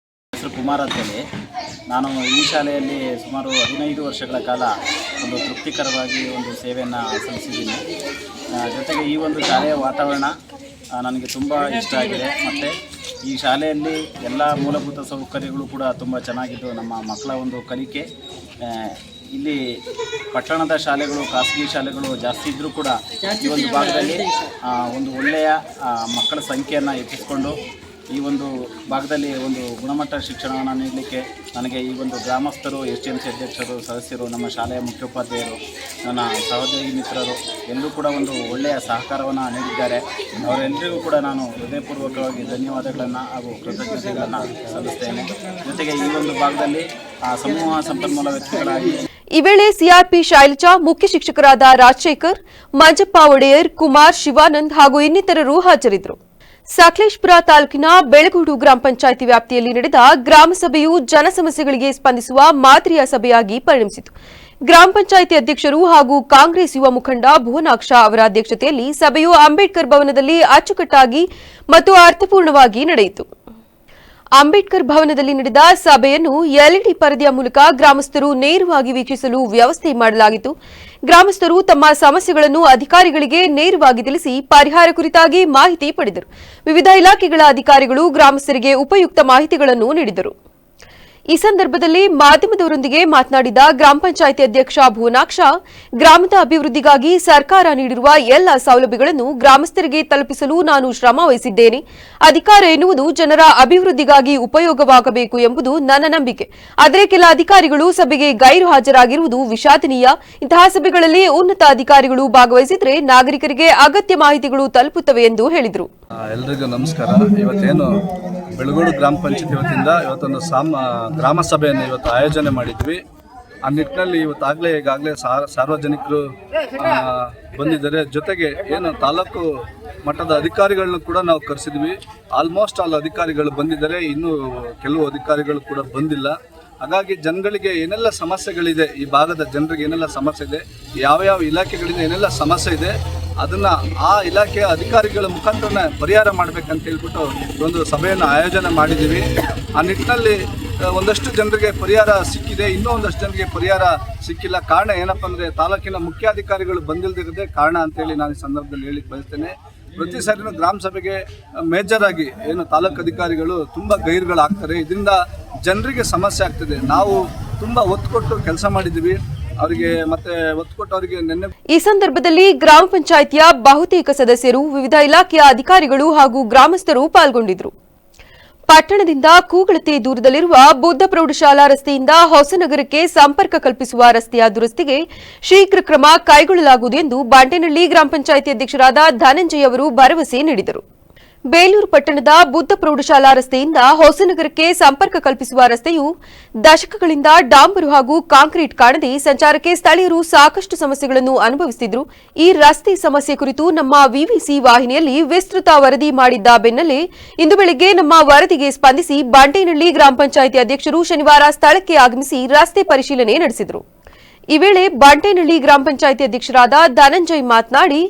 ಹೆಸರು ಕುಮಾರ್ ಅಂತೇಳಿ ನಾನು ಈ ಶಾಲೆಯಲ್ಲಿ ಸುಮಾರು 15 ವರ್ಷಗಳ ಕಾಲ ಒಂದು ತೃಪ್ತಿಕರವಾಗಿ ಒಂದು ಸೇವೆಯನ್ನು ಸಲ್ಲಿಸಿದ್ದೀನಿ. ಜೊತೆಗೆ ಈ ಒಂದು ಶಾಲೆಯ ವಾತಾವರಣ ನನಗೆ ತುಂಬ ಇಷ್ಟ ಆಗಿದೆ. ಮತ್ತು ಈ ಶಾಲೆಯಲ್ಲಿ ಎಲ್ಲ ಮೂಲಭೂತ ಸೌಕರ್ಯಗಳು ಕೂಡ ತುಂಬ ಚೆನ್ನಾಗಿದ್ದು ನಮ್ಮ ಮಕ್ಕಳ ಒಂದು ಕಲಿಕೆ ಇಲ್ಲಿ ಪಟ್ಟಣದ ಶಾಲೆಗಳು, ಖಾಸಗಿ ಶಾಲೆಗಳು ಜಾಸ್ತಿ ಇದ್ದರೂ ಕೂಡ ಈ ಒಂದು ಭಾಗದಲ್ಲಿ ಒಂದು ಒಳ್ಳೆಯ ಮಕ್ಕಳ ಸಂಖ್ಯೆಯನ್ನು ಹೆಚ್ಚಿಸಿಕೊಂಡು ಈ ಒಂದು ಭಾಗದಲ್ಲಿ ಒಂದು ಗುಣಮಟ್ಟ ಶಿಕ್ಷಣವನ್ನು ನೀಡಲಿಕ್ಕೆ ನನಗೆ ಈ ಒಂದು ಗ್ರಾಮಸ್ಥರು, SDMC ಅಧ್ಯಕ್ಷರು, ಸದಸ್ಯರು, ನಮ್ಮ ಶಾಲೆಯ ಮುಖ್ಯೋಪಾಧ್ಯಾಯರು, ನನ್ನ ಸಹೋದ್ಯೋಗಿ ಮಿತ್ರರು ಎಲ್ಲರೂ ಕೂಡ ಒಂದು ಒಳ್ಳೆಯ ಸಹಕಾರವನ್ನು ನೀಡಿದ್ದಾರೆ. ಅವರೆಲ್ಲರಿಗೂ ಕೂಡ ನಾನು ಹೃದಯಪೂರ್ವಕವಾಗಿ ಧನ್ಯವಾದಗಳನ್ನು ಹಾಗೂ ಕೃತಜ್ಞತೆಗಳನ್ನು ಸಲ್ಲಿಸ್ತೇನೆ. ಜೊತೆಗೆ ಈ ಒಂದು ಭಾಗದಲ್ಲಿ ಸಮೂಹ ಸಂಪನ್ಮೂಲ ವ್ಯಕ್ತಿಗಳಾಗಿ ಈ ವೇಳೆ ಸಿಆರ್ಪಿ ಶೈಲಜಾ, ಮುಖ್ಯ ಶಿಕ್ಷಕರಾದ ರಾಜಶೇಖರ್, ಮಂಜಪ್ಪ ಒಡೆಯರ್, ಕುಮಾರ್, ಶಿವಾನಂದ್ ಹಾಗೂ ಇನ್ನಿತರರು ಹಾಜರಿದ್ದರು. ಸಕಲೇಶಪುರ ತಾಲೂಕಿನ ಬೆಳಗೋಡು ಗ್ರಾಮ ಪಂಚಾಯಿತಿ ವ್ಯಾಪ್ತಿಯಲ್ಲಿ ನಡೆದ ಗ್ರಾಮ ಸಭೆಯು ಜನಸಮಸ್ಯೆಗಳಿಗೆ ಸ್ಪಂದಿಸುವ ಮಾದರಿಯ ಸಭೆಯಾಗಿ ಪರಿಣಮಿಸಿತು. ಗ್ರಾಮ ಪಂಚಾಯಿತಿ ಅಧ್ಯಕ್ಷರು ಹಾಗೂ ಕಾಂಗ್ರೆಸ್ ಯುವ ಮುಖಂಡ ಭುವನಾಕ್ಷ ಅವರ ಅಧ್ಯಕ್ಷತೆಯಲ್ಲಿ ಸಭೆಯು ಅಂಬೇಡ್ಕರ್ ಭವನದಲ್ಲಿ ಅಚ್ಚುಕಟ್ಟಾಗಿ ಮತ್ತು ಅರ್ಥಪೂರ್ಣವಾಗಿ ನಡೆಯಿತು. ಅಂಬೇಡ್ಕರ್ ಭವನದಲ್ಲಿ ನಡೆದ ಸಭೆಯನ್ನು ಎಲ್ಇಡಿ ಪರದೆಯ ಮೂಲಕ ಗ್ರಾಮಸ್ಥರು ನೇರವಾಗಿ ವೀಕ್ಷಿಸಲು ವ್ಯವಸ್ಥೆ ಮಾಡಲಾಗಿತ್ತು. ಗ್ರಾಮಸ್ಥರು ತಮ್ಮ ಸಮಸ್ಯೆಗಳನ್ನು ಅಧಿಕಾರಿಗಳಿಗೆ ನೇರವಾಗಿ ತಿಳಿಸಿ ಪರಿಹಾರ ಕುರಿತಾಗಿ ಮಾಹಿತಿ ಪಡೆದರು. ವಿವಿಧ ಇಲಾಖೆಗಳ ಅಧಿಕಾರಿಗಳು ಗ್ರಾಮಸ್ಥರಿಗೆ ಉಪಯುಕ್ತ ಮಾಹಿತಿಗಳನ್ನು ನೀಡಿದರು. ಈ ಸಂದರ್ಭದಲ್ಲಿ ಮಾಧ್ಯಮದವರೊಂದಿಗೆ ಮಾತನಾಡಿದ ಗ್ರಾಮ ಪಂಚಾಯಿತಿ ಅಧ್ಯಕ್ಷ ಭುವನಾಕ್ಷ, ಗ್ರಾಮದ ಅಭಿವೃದ್ಧಿಗಾಗಿ ಸರ್ಕಾರ ನೀಡಿರುವ ಎಲ್ಲ ಸೌಲಭ್ಯಗಳನ್ನು ಗ್ರಾಮಸ್ಥರಿಗೆ ತಲುಪಿಸಲು ನಾನು ಶ್ರಮ ವಹಿಸಿದ್ದೇನೆ. ಅಧಿಕಾರ ಎನ್ನುವುದು ಜನರ ಅಭಿವೃದ್ಧಿಗಾಗಿ ಉಪಯೋಗವಾಗಬೇಕು ಎಂಬುದು ನನ್ನ ನಂಬಿಕೆ. ಆದರೆ ಕೆಲ ಅಧಿಕಾರಿಗಳು ಸಭೆಗೆ ಗೈರು ಹಾಜರಾಗಿರುವುದು ವಿಷಾದನೀಯ. ಇಂತಹ ಸಭೆಗಳಲ್ಲಿ ಉನ್ನತ ಅಧಿಕಾರಿಗಳು ಭಾಗವಹಿಸಿದರೆ ನಾಗರಿಕರಿಗೆ ಅಗತ್ಯ ಮಾಹಿತಿಗಳು ತಲುಪುತ್ತವೆ ಎಂದು ಹೇಳಿದರು. ಎಲ್ರಿಗೂ ನಮಸ್ಕಾರ. ಇವತ್ತೇನು ಬೆಳಗೋಡು ಗ್ರಾಮ ಪಂಚಾಯತ್ ವತಿಯಿಂದ ಇವತ್ತೊಂದು ಗ್ರಾಮ ಸಭೆಯನ್ನು ಇವತ್ತು ಆಯೋಜನೆ ಮಾಡಿದ್ವಿ. ಆ ನಿಟ್ಟಿನಲ್ಲಿ ಈಗಾಗಲೇ ಸಾರ್ವಜನಿಕರು ಬಂದಿದ್ದಾರೆ. ಜೊತೆಗೆ ಏನು ತಾಲೂಕು ಮಟ್ಟದ ಅಧಿಕಾರಿಗಳನ್ನ ಕೂಡ ನಾವು ಕರೆಸಿದ್ವಿ. ಆಲ್ಮೋಸ್ಟ್ ಆಲ್ ಅಧಿಕಾರಿಗಳು ಬಂದಿದ್ದಾರೆ, ಇನ್ನೂ ಕೆಲವು ಅಧಿಕಾರಿಗಳು ಕೂಡ ಬಂದಿಲ್ಲ. ಹಾಗಾಗಿ ಜನಗಳಿಗೆ ಏನೆಲ್ಲ ಸಮಸ್ಯೆಗಳಿದೆ, ಈ ಭಾಗದ ಜನರಿಗೆ ಏನೆಲ್ಲ ಸಮಸ್ಯೆ ಇದೆ, ಯಾವ ಇಲಾಖೆಗಳಿಂದ ಏನೆಲ್ಲ ಸಮಸ್ಯೆ ಇದೆ, ಅದನ್ನು ಆ ಇಲಾಖೆಯ ಅಧಿಕಾರಿಗಳ ಮುಖಾಂತರ ಪರಿಹಾರ ಮಾಡಬೇಕಂತ ಹೇಳ್ಬಿಟ್ಟು ಒಂದು ಸಭೆಯನ್ನು ಆಯೋಜನೆ ಮಾಡಿದ್ದೀವಿ. ಆ ನಿಟ್ಟಿನಲ್ಲಿ ಒಂದಷ್ಟು ಜನರಿಗೆ ಪರಿಹಾರ ಸಿಕ್ಕಿದೆ, ಇನ್ನೂ ಒಂದಷ್ಟು ಜನರಿಗೆ ಪರಿಹಾರ ಸಿಕ್ಕಿಲ್ಲ. ಕಾರಣ ಏನಪ್ಪ ಅಂದರೆ ತಾಲೂಕಿನ ಮುಖ್ಯಾಧಿಕಾರಿಗಳು ಬಂದಿಲ್ಲದಿರೋದೇ ಕಾರಣ ಅಂತೇಳಿ ನಾನು ಈ ಸಂದರ್ಭದಲ್ಲಿ ಹೇಳಿಕ್ಕೆ ಬಯಸ್ತೇನೆ. ಪ್ರತಿ ಸಾರಿನೂ ಗ್ರಾಮ ಸಭೆಗೆ ಮೇಜರ್ ಆಗಿ ಏನು ತಾಲೂಕು ಅಧಿಕಾರಿಗಳು ತುಂಬ ಗೈರುಗಳಾಗ್ತಾರೆ. ಇದರಿಂದ ಜನರಿಗೆ ಸಮಸ್ಯೆ ಆಗ್ತದೆ. ನಾವು ತುಂಬ ಒತ್ತು ಕೊಟ್ಟು ಕೆಲಸ ಮಾಡಿದ್ದೀವಿ ಅವರಿಗೆ, ಮತ್ತೆ ಒತ್ತು ಕೊಟ್ಟು ಅವರಿಗೆ ನೆನ್ನೆ. ಈ ಸಂದರ್ಭದಲ್ಲಿ ಗ್ರಾಮ ಪಂಚಾಯಿತಿಯ ಬಹುತೇಕ ಸದಸ್ಯರು, ವಿವಿಧ ಇಲಾಖೆಯ ಅಧಿಕಾರಿಗಳು ಹಾಗೂ ಗ್ರಾಮಸ್ಥರು ಪಾಲ್ಗೊಂಡಿದ್ದರು. ಪಟ್ಟಣದಿಂದ ಕೂಗಳತೆ ದೂರದಲ್ಲಿರುವ ಬುದ್ಧ ಪ್ರೌಢಶಾಲಾ ರಸ್ತೆಯಿಂದ ಹೊಸನಗರಕ್ಕೆ ಸಂಪರ್ಕ ಕಲ್ಪಿಸುವ ರಸ್ತೆಯ ದುರಸ್ತಿಗೆ ಶೀಘ್ರ ಕ್ರಮ ಕೈಗೊಳ್ಳಲಾಗುವುದು ಎಂದು ಬಂಟೇನಹಳ್ಳಿ ಗ್ರಾಮ ಪಂಚಾಯಿತಿ ಅಧ್ಯಕ್ಷರಾದ ಧನಂಜಯ ಅವರು ಭರವಸೆ ನೀಡಿದರು. ಬೇಲೂರು ಪಟ್ಟಣದ ಬುದ್ಧ ಪ್ರೌಢಶಾಲಾ ರಸ್ತೆಯಿಂದ ಹೊಸನಗರಕ್ಕೆ ಸಂಪರ್ಕ ಕಲ್ಪಿಸುವ ರಸ್ತೆಯು ದಶಕಗಳಿಂದ ಡಾಂಬರು ಹಾಗೂ ಕಾಂಕ್ರೀಟ್ ಕಾಣದೆ ಸಂಚಾರಕ್ಕೆ ಸ್ಥಳೀಯರು ಸಾಕಷ್ಟು ಸಮಸ್ಯೆಗಳನ್ನು ಅನುಭವಿಸುತ್ತಿದ್ದರು. ಈ ರಸ್ತೆ ಸಮಸ್ಯೆ ಕುರಿತು ನಮ್ಮ ವಿವಿಸಿ ವಾಹಿನಿಯಲ್ಲಿ ವಿಸ್ತೃತ ವರದಿ ಮಾಡಿದ್ದ ಬೆನ್ನಲ್ಲೇ ಇಂದು ಬೆಳಗ್ಗೆ ನಮ್ಮ ವರದಿಗೆ ಸ್ಪಂದಿಸಿ ಬಂಟೇನಹಳ್ಳಿ ಗ್ರಾಮ ಪಂಚಾಯಿತಿ ಅಧ್ಯಕ್ಷರು ಶನಿವಾರ ಸ್ಥಳಕ್ಕೆ ಆಗಮಿಸಿ ರಸ್ತೆ ಪರಿಶೀಲನೆ ನಡೆಸಿದರು. ಈ ವೇಳೆ ಬಂಟೇನಹಳ್ಳಿ ಗ್ರಾಮ ಪಂಚಾಯಿತಿ ಅಧ್ಯಕ್ಷರಾದ ಧನಂಜಯ್ ಮಾತನಾಡಿ,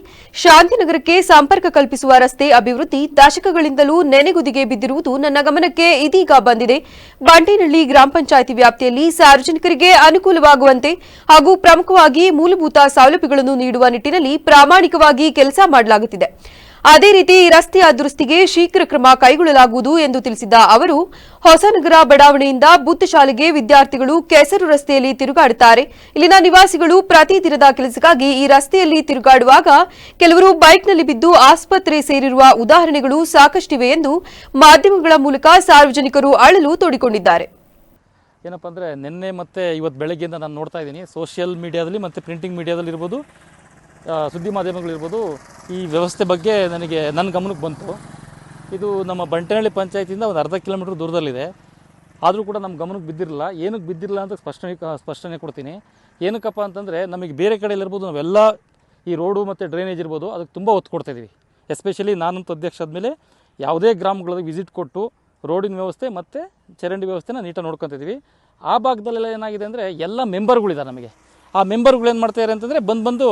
ಶಾಂತಿನಗರಕ್ಕೆ ಸಂಪರ್ಕ ಕಲ್ಪಿಸುವ ರಸ್ತೆ ಅಭಿವೃದ್ಧಿ ದಶಕಗಳಿಂದಲೂ ನೆನೆಗುದಿಗೆ ಬಿದ್ದಿರುವುದು ನನ್ನ ಗಮನಕ್ಕೆ ಇದೀಗ ಬಂದಿದೆ. ಬಂಟೇನಹಳ್ಳಿ ಗ್ರಾಮ ಪಂಚಾಯಿತಿ ವ್ಯಾಪ್ತಿಯಲ್ಲಿ ಸಾರ್ವಜನಿಕರಿಗೆ ಅನುಕೂಲವಾಗುವಂತೆ ಹಾಗೂ ಪ್ರಮುಖವಾಗಿ ಮೂಲಭೂತ ಸೌಲಭ್ಯಗಳನ್ನು ನೀಡುವ ನಿಟ್ಟಿನಲ್ಲಿ ಪ್ರಾಮಾಣಿಕವಾಗಿ ಕೆಲಸ ಮಾಡಲಾಗುತ್ತಿದೆ. ಅದೇ ರೀತಿ ಈ ರಸ್ತೆಯ ದುರಸ್ತಿಗೆ ಶೀಘ್ರ ಕ್ರಮ ಕೈಗೊಳ್ಳಲಾಗುವುದು ಎಂದು ತಿಳಿಸಿದ ಅವರು, ಹೊಸನಗರ ಬಡಾವಣೆಯಿಂದ ಬುದ್ಧ ಶಾಲೆಗೆ ವಿದ್ಯಾರ್ಥಿಗಳು ಕೆಸರು ರಸ್ತೆಯಲ್ಲಿ ತಿರುಗಾಡುತ್ತಾರೆ. ಇಲ್ಲಿನ ನಿವಾಸಿಗಳು ಪ್ರತಿದಿನದ ಕೆಲಸಕ್ಕಾಗಿ ಈ ರಸ್ತೆಯಲ್ಲಿ ತಿರುಗಾಡುವಾಗ ಕೆಲವರು ಬೈಕ್ನಲ್ಲಿ ಬಿದ್ದು ಆಸ್ಪತ್ರೆ ಸೇರಿರುವ ಉದಾಹರಣೆಗಳು ಸಾಕಷ್ಟಿವೆ ಎಂದು ಮಾಧ್ಯಮಗಳ ಮೂಲಕ ಸಾರ್ವಜನಿಕರು ಅಳಲು ತೋಡಿಕೊಂಡಿದ್ದಾರೆ. ಏನಪ್ಪ ಅಂದರೆ ನಿನ್ನೆ ಮತ್ತು ಇವತ್ತು ಬೆಳಗ್ಗೆಯಿಂದ ನಾನು ನೋಡ್ತಾ ಇದ್ದೀನಿ ಸೋಷಿಯಲ್ ಮೀಡಿಯಾದಲ್ಲಿ ಮತ್ತು ಪ್ರಿಂಟಿಂಗ್ ಮೀಡಿಯಾದಲ್ಲಿ ಇರ್ಬೋದು, ಸುದ್ದಿ ಮಾಧ್ಯಮಗಳಿರ್ಬೋದು, ಈ ವ್ಯವಸ್ಥೆ ಬಗ್ಗೆ ನನ್ನ ಗಮನಕ್ಕೆ ಬಂತು. ಇದು ನಮ್ಮ ಬಂಟೇನಹಳ್ಳಿ ಪಂಚಾಯತಿಯಿಂದ ಒಂದು ಅರ್ಧ ಕಿಲೋಮೀಟ್ರ್ ದೂರದಲ್ಲಿದೆ. ಆದರೂ ಕೂಡ ನಮ್ಮ ಗಮನಕ್ಕೆ ಬಿದ್ದಿರಲಿಲ್ಲ. ಏನಕ್ಕೆ ಬಿದ್ದಿರಲಿಲ್ಲ ಅಂತ ಸ್ಪಷ್ಟನೆ ಕೊಡ್ತೀನಿ. ಏನಕ್ಕಪ್ಪ ಅಂತಂದರೆ ನಮಗೆ ಬೇರೆ ಕಡೆಯಲ್ಲಿರ್ಬೋದು ನಾವೆಲ್ಲ ಈ ರೋಡು ಮತ್ತು ಡ್ರೈನೇಜ್ ಇರ್ಬೋದು ಅದಕ್ಕೆ ತುಂಬ ಒತ್ತು ಕೊಡ್ತಾಯಿದ್ದೀವಿ. ಎಸ್ಪೆಷಲಿ ನಾನಂತೂ ಅಧ್ಯಕ್ಷ ಆದಮೇಲೆ ಯಾವುದೇ ಗ್ರಾಮಗಳಿಗೆ ವಿಸಿಟ್ ಕೊಟ್ಟು ರೋಡಿನ ವ್ಯವಸ್ಥೆ ಮತ್ತು ಚರಂಡಿ ವ್ಯವಸ್ಥೆನ ನೀಟಾಗಿ ನೋಡ್ಕೊತಿದ್ದೀವಿ. ಆ ಭಾಗದಲ್ಲೆಲ್ಲ ಏನಾಗಿದೆ ಅಂದರೆ ಎಲ್ಲ ಮೆಂಬರ್ಗಳಿದ್ದಾರೆ ನಮಗೆ. ಆ ಮೆಂಬರ್ಗಳು ಏನು ಮಾಡ್ತಾಯಿದ್ದಾರೆ ಅಂತಂದರೆ ಬಂದು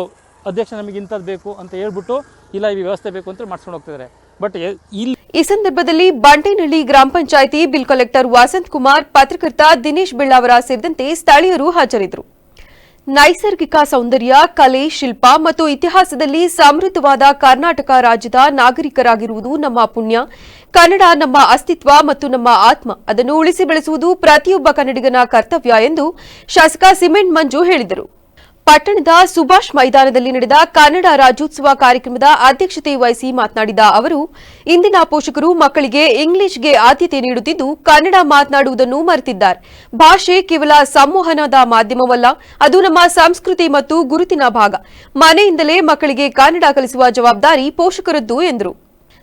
ಅಧ್ಯಕ್ಷ ನಮಗೆ ಇಂಥದ್ದು ಬೇಕು ಅಂತ ಹೇಳ್ಬಿಟ್ಟು ಇಲ್ಲ ಈ ವ್ಯವಸ್ಥೆ ಬೇಕು ಅಂತ ಮಾಡ್ಸ್ಕೊಂಡು ಹೋಗ್ತಿದ್ದಾರೆ. ಬಟ್ ಇಲ್ಲಿ ಈ ಸಂದರ್ಭದಲ್ಲಿ ಬಂಟೇನಹಳ್ಳಿ ಗ್ರಾಮ ಪಂಚಾಯಿತಿ ಬಿಲ್ ಕಲೆಕ್ಟರ್ ವಸಂತ್ ಕುಮಾರ್, ಪತ್ರಕರ್ತ ದಿನೇಶ್ ಬೆಳ್ಳಾವರ ಸೇರಿದಂತೆ ಸ್ಥಳೀಯರು ಹಾಜರಿದ್ದರು. ನೈಸರ್ಗಿಕ ಸೌಂದರ್ಯ, ಕಲೆ, ಶಿಲ್ಪ ಮತ್ತು ಇತಿಹಾಸದಲ್ಲಿ ಸಮೃದ್ಧವಾದ ಕರ್ನಾಟಕ ರಾಜ್ಯದ ನಾಗರಿಕರಾಗಿರುವುದು ನಮ್ಮ ಪುಣ್ಯ. ಕನ್ನಡ ನಮ್ಮ ಅಸ್ತಿತ್ವ ಮತ್ತು ನಮ್ಮ ಆತ್ಮ. ಅದನ್ನು ಉಳಿಸಿ ಬೆಳೆಸುವುದು ಪ್ರತಿಯೊಬ್ಬ ಕನ್ನಡಿಗನ ಕರ್ತವ್ಯ ಎಂದು ಶಾಸಕ ಸಿಮೆಂಟ್ ಮಂಜು ಹೇಳಿದರು. ಪಟ್ಟಣದ ಸುಭಾಷ್ ಮೈದಾನದಲ್ಲಿ ನಡೆದ ಕನ್ನಡ ರಾಜ್ಯೋತ್ಸವ ಕಾರ್ಯಕ್ರಮದ ಅಧ್ಯಕ್ಷತೆ ವಹಿಸಿ ಮಾತನಾಡಿದ ಅವರು, ಇಂದಿನ ಪೋಷಕರು ಮಕ್ಕಳಿಗೆ ಇಂಗ್ಲಿಷ್ಗೆ ಆದ್ಯತೆ ನೀಡುತ್ತಿದ್ದು ಕನ್ನಡ ಮಾತನಾಡುವುದನ್ನು ಮರೆತಿದ್ದಾರೆ. ಭಾಷೆ ಕೇವಲ ಸಂವಹನದ ಮಾಧ್ಯಮವಲ್ಲ, ಅದು ನಮ್ಮ ಸಂಸ್ಕೃತಿ ಮತ್ತು ಗುರುತಿನ ಭಾಗ. ಮನೆಯಿಂದಲೇ ಮಕ್ಕಳಿಗೆ ಕನ್ನಡ ಕಲಿಸುವ ಜವಾಬ್ದಾರಿ ಪೋಷಕರದ್ದು ಎಂದರು.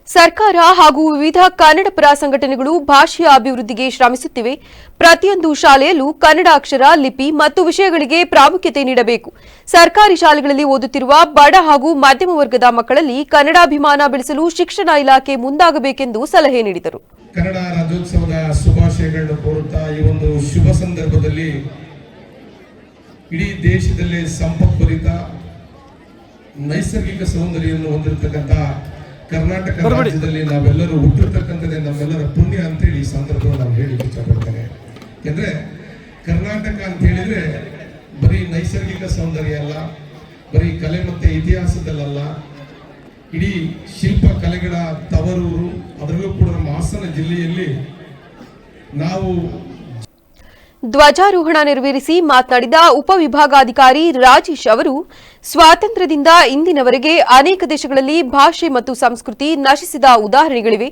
ಸರ್ಕಾರ ಹಾಗೂ ವಿವಿಧ ಕನ್ನಡಪರ ಸಂಘಟನೆಗಳು ಭಾಷೆಯ ಅಭಿವೃದ್ಧಿಗೆ ಶ್ರಮಿಸುತ್ತಿವೆ. ಪ್ರತಿಯೊಂದು ಶಾಲೆಯಲ್ಲೂ ಕನ್ನಡ ಅಕ್ಷರ, ಲಿಪಿ ಮತ್ತು ವಿಷಯಗಳಿಗೆ ಪ್ರಾಮುಖ್ಯತೆ ನೀಡಬೇಕು. ಸರ್ಕಾರಿ ಶಾಲೆಗಳಲ್ಲಿ ಓದುತ್ತಿರುವ ಬಡ ಹಾಗೂ ಮಧ್ಯಮ ವರ್ಗದ ಮಕ್ಕಳಲ್ಲಿ ಕನ್ನಡಾಭಿಮಾನ ಬೆಳೆಸಲು ಶಿಕ್ಷಣ ಇಲಾಖೆ ಮುಂದಾಗಬೇಕೆಂದು ಸಲಹೆ ನೀಡಿದರು. ಕನ್ನಡ ರಾಜ್ಯೋತ್ಸವದ ಶುಭಾಶಯಗಳನ್ನು ಕೋರುತ್ತಾ ಈ ಒಂದು ಶುಭ ಸಂದರ್ಭದಲ್ಲಿ ಇಡೀ ದೇಶದಲ್ಲೇ ಸಂಪತ್ಭರಿತ ನೈಸರ್ಗಿಕ ಸೌಂದರ್ಯವನ್ನು ಹೊಂದಿರತಕ್ಕಂಥ ಕರ್ನಾಟಕ ರಾಜ್ಯದಲ್ಲಿ ನಾವೆಲ್ಲರೂ ಹುಟ್ಟಿರ್ತಕ್ಕಂಥದ್ದೇ ನಮ್ಮೆಲ್ಲರ ಪುಣ್ಯ ಅಂತೇಳಿ ಈ ಸಂದರ್ಭದಲ್ಲಿ ನಾವು ಹೇಳಿ ಇಷ್ಟಪಡ್ತೇನೆ. ಯಾಕೆಂದ್ರೆ ಕರ್ನಾಟಕ ಅಂತ ಹೇಳಿದ್ರೆ ಬರೀ ನೈಸರ್ಗಿಕ ಸೌಂದರ್ಯ ಅಲ್ಲ, ಬರೀ ಕಲೆ ಮತ್ತೆ ಇತಿಹಾಸದಲ್ಲ, ಇಡೀ ಶಿಲ್ಪ ಕಲೆಗಳ ತವರೂರು. ಅದರಲ್ಲೂ ಕೂಡ ನಮ್ಮ ಹಾಸನ ಜಿಲ್ಲೆಯಲ್ಲಿ ನಾವು ಧ್ವಜಾರೋಹಣ ನೆರವೇರಿಸಿ ಮಾತನಾಡಿದ ಉಪವಿಭಾಗಾಧಿಕಾರಿ ರಾಜೇಶ್ ಅವರು, ಸ್ವಾತಂತ್ರ್ಯದಿಂದ ಇಂದಿನವರೆಗೆ ಅನೇಕ ದೇಶಗಳಲ್ಲಿ ಭಾಷೆ ಮತ್ತು ಸಂಸ್ಕೃತಿ ನಶಿಸಿದ ಉದಾಹರಣೆಗಳಿವೆ.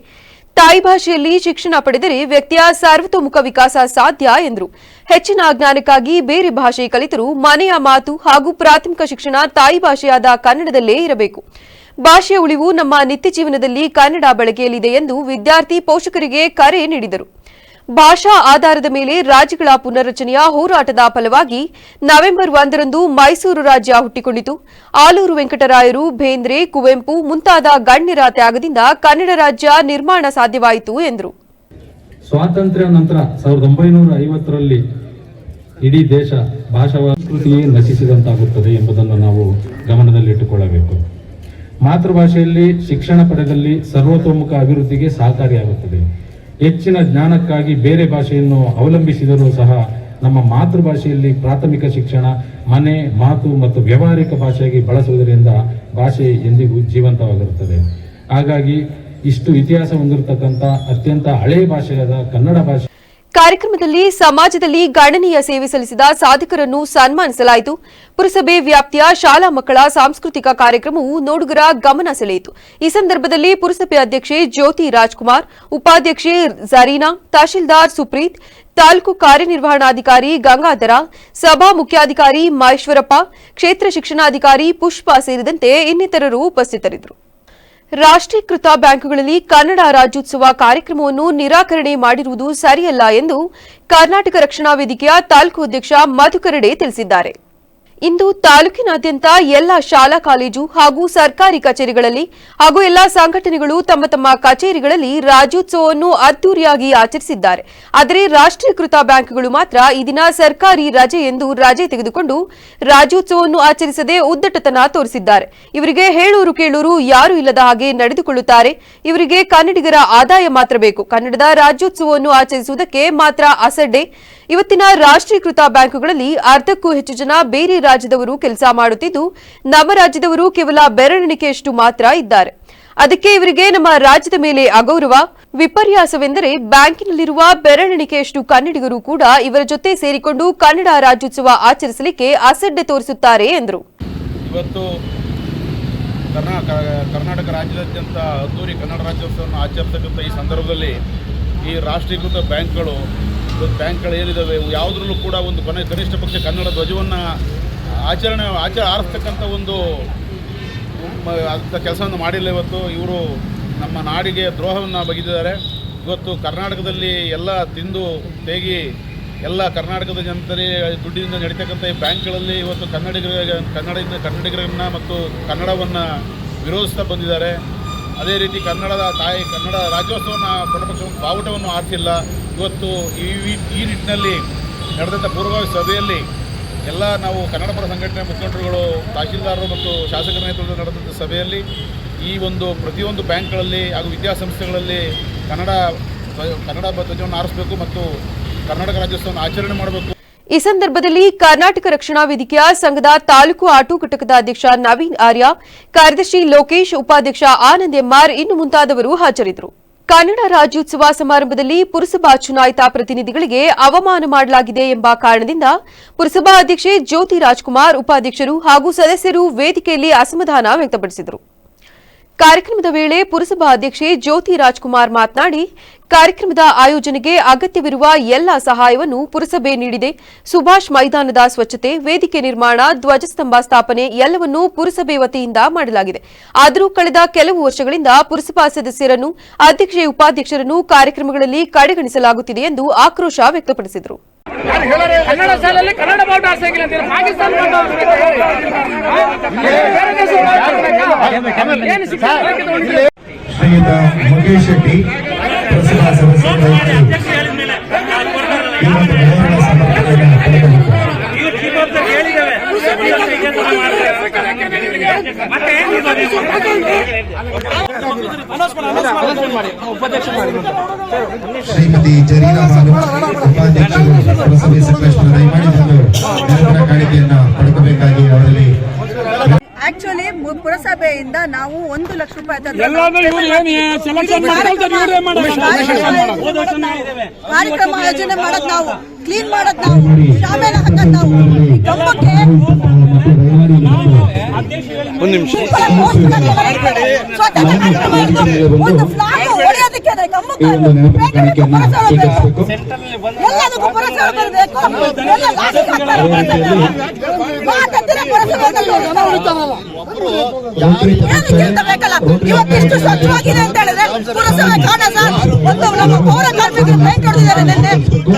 ತಾಯಿ ಭಾಷೆಯಲ್ಲಿ ಶಿಕ್ಷಣ ಪಡೆದರೆ ವ್ಯಕ್ತಿಯ ಸರ್ವತೋಮುಖ ವಿಕಾಸ ಸಾಧ್ಯ ಎಂದರು. ಹೆಚ್ಚಿನ ಜ್ಞಾನಕ್ಕಾಗಿ ಬೇರೆ ಭಾಷೆ ಕಲಿತರೂ ಮನೆಯ ಮಾತು ಹಾಗೂ ಪ್ರಾಥಮಿಕ ಶಿಕ್ಷಣ ತಾಯಿ ಭಾಷೆಯಾದ ಕನ್ನಡದಲ್ಲೇ ಇರಬೇಕು. ಭಾಷೆಯ ಉಳಿವು ನಮ್ಮ ನಿತ್ಯ ಜೀವನದಲ್ಲಿ ಕನ್ನಡ ಬಳಕೆಯಲ್ಲಿದೆ ಎಂದು ವಿದ್ಯಾರ್ಥಿ ಪೋಷಕರಿಗೆ ಕರೆ ನೀಡಿದರು. ಭಾಷಾ ಆಧಾರದ ಮೇಲೆ ರಾಜ್ಯಗಳ ಪುನರ್ರಚನೆಯ ಹೋರಾಟದ ಫಲವಾಗಿ ನವೆಂಬರ್ 1ರಂದು ಮೈಸೂರು ರಾಜ್ಯ ಹುಟ್ಟಿಕೊಂಡಿತು. ಆಲೂರು ವೆಂಕಟರಾಯರು, ಬೇಂದ್ರೆ, ಕುವೆಂಪು ಮುಂತಾದ ಗಣ್ಯರ ತ್ಯಾಗದಿಂದ ಕನ್ನಡ ರಾಜ್ಯ ನಿರ್ಮಾಣ ಸಾಧ್ಯವಾಯಿತು ಎಂದರು. ಸ್ವಾತಂತ್ರ್ಯ ನಂತರ 1950ರಲ್ಲಿ ಇಡೀ ದೇಶ ಭಾಷಾ ಸಂಸ್ಕೃತಿಯೇ ನಶಿಸಿದಂತಾಗುತ್ತದೆ ಎಂಬುದನ್ನು ನಾವು ಗಮನದಲ್ಲಿಟ್ಟುಕೊಳ್ಳಬೇಕು. ಮಾತೃಭಾಷೆಯಲ್ಲಿ ಶಿಕ್ಷಣ ಪಡೆದಲ್ಲಿ ಸರ್ವತೋಮುಖ ಅಭಿವೃದ್ಧಿಗೆ ಸಹಕಾರಿಯಾಗುತ್ತದೆ. ಹೆಚ್ಚಿನ ಜ್ಞಾನಕ್ಕಾಗಿ ಬೇರೆ ಭಾಷೆಯನ್ನು ಅವಲಂಬಿಸಿದರೂ ಸಹ ನಮ್ಮ ಮಾತೃಭಾಷೆಯಲ್ಲಿ ಪ್ರಾಥಮಿಕ ಶಿಕ್ಷಣ, ಮನೆ, ಮಾತು ಮತ್ತು ವ್ಯಾವಹಾರಿಕ ಭಾಷೆಯಾಗಿ ಬಳಸುವುದರಿಂದ ಭಾಷೆ ಎಂದಿಗೂ ಜೀವಂತವಾಗಿರುತ್ತದೆ. ಹಾಗಾಗಿ ಇಷ್ಟು ಇತಿಹಾಸ ಹೊಂದಿರತಕ್ಕಂಥ ಅತ್ಯಂತ ಹಳೆಯ ಭಾಷೆಯಾದ ಕನ್ನಡ ಭಾಷೆ ಕಾರ್ಯಕ್ರಮದಲ್ಲಿ ಸಮಾಜದಲ್ಲಿ ಗಣನೀಯ ಸೇವೆ ಸಲ್ಲಿಸಿದ ಸಾಧಕರನ್ನು ಸನ್ಮಾನಿಸಲಾಯಿತು. ಪುರಸಭೆ ವ್ಯಾಪ್ತಿಯ ಶಾಲಾ ಮಕ್ಕಳ ಸಾಂಸ್ಕೃತಿಕ ಕಾರ್ಯಕ್ರಮವು ನೋಡುಗರ ಗಮನ ಸೆಳೆಯಿತು. ಈ ಸಂದರ್ಭದಲ್ಲಿ ಪುರಸಭೆ ಅಧ್ಯಕ್ಷೆ ಜ್ಯೋತಿ ರಾಜ್ಕುಮಾರ್, ಉಪಾಧ್ಯಕ್ಷೆ ಝರೀನಾ, ತಹಶೀಲ್ದಾರ್ ಸುಪ್ರೀತ್, ತಾಲೂಕು ಕಾರ್ಯನಿರ್ವಹಣಾಧಿಕಾರಿ ಗಂಗಾಧರ, ಸಭಾ ಮುಖ್ಯಾಧಿಕಾರಿ ಮಹೇಶ್ವರಪ್ಪ, ಕ್ಷೇತ್ರ ಶಿಕ್ಷಣಾಧಿಕಾರಿ ಪುಷ್ಪ ಸೇರಿದಂತೆ ಇನ್ನಿತರರು ಉಪಸ್ಥಿತರಿದ್ದರು. ರಾಷ್ಟ್ರೀಕೃತ ಬ್ಯಾಂಕುಗಳಲ್ಲಿ ಕನ್ನಡ ರಾಜ್ಯೋತ್ಸವ ಕಾರ್ಯಕ್ರಮವನ್ನು ನಿರಾಕರಣೆ ಮಾಡಿರುವುದು ಸರಿಯಲ್ಲ ಎಂದು ಕರ್ನಾಟಕ ರಕ್ಷಣಾ ವೇದಿಕೆಯ ತಾಲೂಕು ಅಧ್ಯಕ್ಷ ಮಧುಕರಡೆ ತಿಳಿಸಿದ್ದಾರೆ. ಇಂದು ತಾಲೂಕಿನಾದ್ಯಂತ ಎಲ್ಲ ಶಾಲಾ ಕಾಲೇಜು ಹಾಗೂ ಸರ್ಕಾರಿ ಕಚೇರಿಗಳಲ್ಲಿ ಹಾಗೂ ಎಲ್ಲಾ ಸಂಘಟನೆಗಳು ತಮ್ಮ ತಮ್ಮ ಕಚೇರಿಗಳಲ್ಲಿ ರಾಜ್ಯೋತ್ಸವವನ್ನು ಅದ್ದೂರಿಯಾಗಿ ಆಚರಿಸಿದ್ದಾರೆ. ಆದರೆ ರಾಷ್ಟ್ರೀಕೃತ ಬ್ಯಾಂಕ್ಗಳು ಮಾತ್ರ ಈ ದಿನ ಸರ್ಕಾರಿ ರಜೆ ಎಂದು ರಜೆ ತೆಗೆದುಕೊಂಡು ರಾಜ್ಯೋತ್ಸವವನ್ನು ಆಚರಿಸದೆ ಉದ್ದಟತನ ತೋರಿಸಿದ್ದಾರೆ. ಇವರಿಗೆ ಹೇಳೂರು ಕೇಳೂರು ಯಾರೂ ಇಲ್ಲದ ಹಾಗೆ ನಡೆದುಕೊಳ್ಳುತ್ತಾರೆ. ಇವರಿಗೆ ಕನ್ನಡಿಗರ ಆದಾಯ ಮಾತ್ರ ಬೇಕು. ಕನ್ನಡದ ರಾಜ್ಯೋತ್ಸವವನ್ನು ಆಚರಿಸುವುದಕ್ಕೆ ಮಾತ್ರ ಅಸಡ್ಡೆ. ಇವತ್ತಿನ ರಾಷ್ಟ್ರೀಕೃತ ಬ್ಯಾಂಕುಗಳಲ್ಲಿ ಅರ್ಧಕ್ಕೂ ಹೆಚ್ಚು ಜನ ಬೇರೆ ರಾಜ್ಯದವರು ಕೆಲಸ ಮಾಡುತ್ತಿದ್ದು, ನಮ್ಮ ರಾಜ್ಯದವರು ಕೇವಲ ಬೆರಳೆಣಿಕೆಯಷ್ಟು ಮಾತ್ರ ಇದ್ದಾರೆ. ಅದಕ್ಕೆ ಇವರಿಗೆ ನಮ್ಮ ರಾಜ್ಯದ ಮೇಲೆ ಅಗೌರವ. ವಿಪರ್ಯಾಸವೆಂದರೆ ಬ್ಯಾಂಕಿನಲ್ಲಿರುವ ಬೆರಳೆಣಿಕೆಯಷ್ಟು ಕನ್ನಡಿಗರು ಕೂಡ ಇವರ ಜೊತೆ ಸೇರಿಕೊಂಡು ಕನ್ನಡ ರಾಜ್ಯೋತ್ಸವ ಆಚರಿಸಲಿಕ್ಕೆ ಅಸಡ್ಡೆ ತೋರಿಸುತ್ತಾರೆ ಎಂದರು. ಇವತ್ತು ಕರ್ನಾಟಕ ರಾಜ್ಯದಾದ್ಯಂತ ಅದ್ದೂರಿ ಕನ್ನಡ ರಾಜ್ಯೋತ್ಸವವನ್ನು ಆಚರಿಸತಕ್ಕಂಥ ಈ ಸಂದರ್ಭದಲ್ಲಿ ಈ ರಾಷ್ಟ್ರೀಕೃತ ಬ್ಯಾಂಕ್ಗಳು ಏನಿದ್ದಾವೆ ಯಾವುದ್ರಲ್ಲೂ ಕೂಡ ಒಂದು ಕನಿಷ್ಠ ಪಕ್ಷ ಕನ್ನಡ ಧ್ವಜವನ್ನು ಆರಿಸ್ತಕ್ಕಂಥ ಒಂದು ಕೆಲಸವನ್ನು ಮಾಡಿಲ್ಲ. ಇವತ್ತು ಇವರು ನಮ್ಮ ನಾಡಿಗೆ ದ್ರೋಹವನ್ನು ಬಗೆದಿದ್ದಾರೆ. ಇವತ್ತು ಕರ್ನಾಟಕದಲ್ಲಿ ಎಲ್ಲ ತಿಂದು ತೇಗಿ ಎಲ್ಲ ಕರ್ನಾಟಕದ ಜನತೆ ದುಡ್ಡಿನಿಂದ ನಡೀತಕ್ಕಂಥ ಈ ಬ್ಯಾಂಕ್ಗಳಲ್ಲಿ ಇವತ್ತು ಕನ್ನಡಿಗರನ್ನ ಮತ್ತು ಕನ್ನಡವನ್ನು ವಿರೋಧಿಸ್ತಾ ಬಂದಿದ್ದಾರೆ. ಅದೇ ರೀತಿ ಕನ್ನಡ ರಾಜ್ಯೋತ್ಸವವನ್ನು ಕೊಡಪಕ್ಷ ಒಂದು ಬಾವುಟವನ್ನು ಆರಿಸಿಲ್ಲ. ಇವತ್ತು ಈ ನಿಟ್ಟಿನಲ್ಲಿ ನಡೆದಂಥ ಪೂರ್ವಭಾವಿ ಸಭೆಯಲ್ಲಿ ಎಲ್ಲ ನಾವು ಕನ್ನಡ ಪರ ಸಂಘಟನೆ ಮುಖಂಡರುಗಳು, ತಹಶೀಲ್ದಾರರು ಮತ್ತು ಶಾಸಕರ ನೇತೃತ್ವದಲ್ಲಿ ನಡೆದಂಥ ಸಭೆಯಲ್ಲಿ ಈ ಒಂದು ಪ್ರತಿಯೊಂದು ಬ್ಯಾಂಕ್ಗಳಲ್ಲಿ ಹಾಗೂ ವಿದ್ಯಾಸಂಸ್ಥೆಗಳಲ್ಲಿ ಕನ್ನಡ ಧ್ವಜವನ್ನು ಆರಿಸಬೇಕು ಮತ್ತು ಕರ್ನಾಟಕ ರಾಜ್ಯೋತ್ಸವವನ್ನು ಆಚರಣೆ ಮಾಡಬೇಕು. ಈ ಸಂದರ್ಭದಲ್ಲಿ ಕರ್ನಾಟಕ ರಕ್ಷಣಾ ವೇದಿಕೆಯ ಸಂಘದ ತಾಲೂಕು ಆಟೋ ಘಟಕದ ಅಧ್ಯಕ್ಷ ನವೀನ್ ಆರ್ಯ, ಕಾರ್ಯದರ್ಶಿ ಲೋಕೇಶ್, ಉಪಾಧ್ಯಕ್ಷ ಆನಂದ್ ಎಂಆರ್ ಇನ್ನು ಮುಂತಾದವರು ಹಾಜರಿದ್ದರು. ಕನ್ನಡ ರಾಜ್ಯೋತ್ಸವ ಸಮಾರಂಭದಲ್ಲಿ ಪುರಸಭಾ ಚುನಾಯಿತ ಪ್ರತಿನಿಧಿಗಳಿಗೆ ಅವಮಾನ ಮಾಡಲಾಗಿದೆ ಎಂಬ ಕಾರಣದಿಂದ ಪುರಸಭಾ ಅಧ್ಯಕ್ಷೆ ಜ್ಯೋತಿ ರಾಜ್ಕುಮಾರ್, ಉಪಾಧ್ಯಕ್ಷರು ಹಾಗೂ ಸದಸ್ಯರು ವೇದಿಕೆಯಲ್ಲಿ ಅಸಮಾಧಾನ ವ್ಯಕ್ತಪಡಿಸಿದರು. ಕಾರ್ಯಕ್ರಮದ ವೇಳೆ ಪುರಸಭಾ ಅಧ್ಯಕ್ಷೆ ಜ್ಯೋತಿ ರಾಜ್ಕುಮಾರ್ ಮಾತನಾಡಿ, ಕಾರ್ಯಕ್ರಮದ ಆಯೋಜನೆಗೆ ಅಗತ್ಯವಿರುವ ಎಲ್ಲ ಸಹಾಯವನ್ನು ಪುರಸಭೆ ನೀಡಿದೆ. ಸುಭಾಷ್ ಮೈದಾನದ ಸ್ವಚ್ಛತೆ, ವೇದಿಕೆ ನಿರ್ಮಾಣ, ಧ್ವಜಸ್ತಂಭ ಸ್ಥಾಪನೆ ಎಲ್ಲವನ್ನೂ ಪುರಸಭೆ ವತಿಯಿಂದ ಮಾಡಲಾಗಿದೆ. ಆದರೂ ಕಳೆದ ಕೆಲವು ವರ್ಷಗಳಿಂದ ಪುರಸಭಾ ಸದಸ್ಯರನ್ನು, ಅಧ್ಯಕ್ಷೆ, ಉಪಾಧ್ಯಕ್ಷರನ್ನು ಕಾರ್ಯಕ್ರಮಗಳಲ್ಲಿ ಕಡೆಗಣಿಸಲಾಗುತ್ತಿದೆ ಎಂದು ಆಕ್ರೋಶ ವ್ಯಕ್ತಪಡಿಸಿದರು. ಕನ್ನಡ ಶಾಲೆಯಲ್ಲಿ ಕನ್ನಡ ಬಾವುಟ ಹಾರಿಸಂಗಿಲ್ಲ ಅಂತೀರಾ? ಪಾಕಿಸ್ತಾನ ಶ್ರೀಯುತ ಮುಖೇಶ್ ಶೆಟ್ಟಿ ಪುರಸಭಾ ಸದಸ್ಯರು ಶ್ರೀಮತಿ ಜರೀನಾ ಬಾನು ಉಪಾಧ್ಯಕ್ಷರು ಪುರಸಭೆ ಸದಸ್ಯರು ದಯಮಾಡಿ ನಿರಂತರ ಕಾಣಿಕೆಯನ್ನು ಪಡೆಯಬೇಕಾಗಿ ಅವರಲ್ಲಿ. ಆಕ್ಚುಲಿ ಪುರಸಭೆಯಿಂದ ನಾವು 1 ಲಕ್ಷ ರೂಪಾಯಿ ಕಾರ್ಯಕ್ರಮ ಆಯೋಜನೆ ಮಾಡೋದು, ನಾವು ಕ್ಲೀನ್ ಮಾಡೋದು, ನಾವು ಶಾಮಿಲ್ ಹಾಕೋದು, ನಾವು ಕಂಬಕ್ಕೆ ಒಂದು ಫ್ಲಾಗ್ ಹೊಡೆಯೋದಕ್ಕೆ ಎಲ್ಲದಕ್ಕೂ ಪುರಸಭೆ ಬರಬೇಕು. ಇವತ್ತಿಷ್ಟು ಸ್ವಚ್ಛವಾಗಿದೆ ಅಂತ ಹೇಳಿದ್ರೆ ಪುರಸಭೆ ಕಾರಣ ಸರ್. ಒಂದು ನಮ್ಮ ಪೌರ ಕಾರ್ಮಿಕರು ಪೇಂಟ್ ಹೊಡೆದಿದ್ದಾರೆ ನಿನ್ನೆ.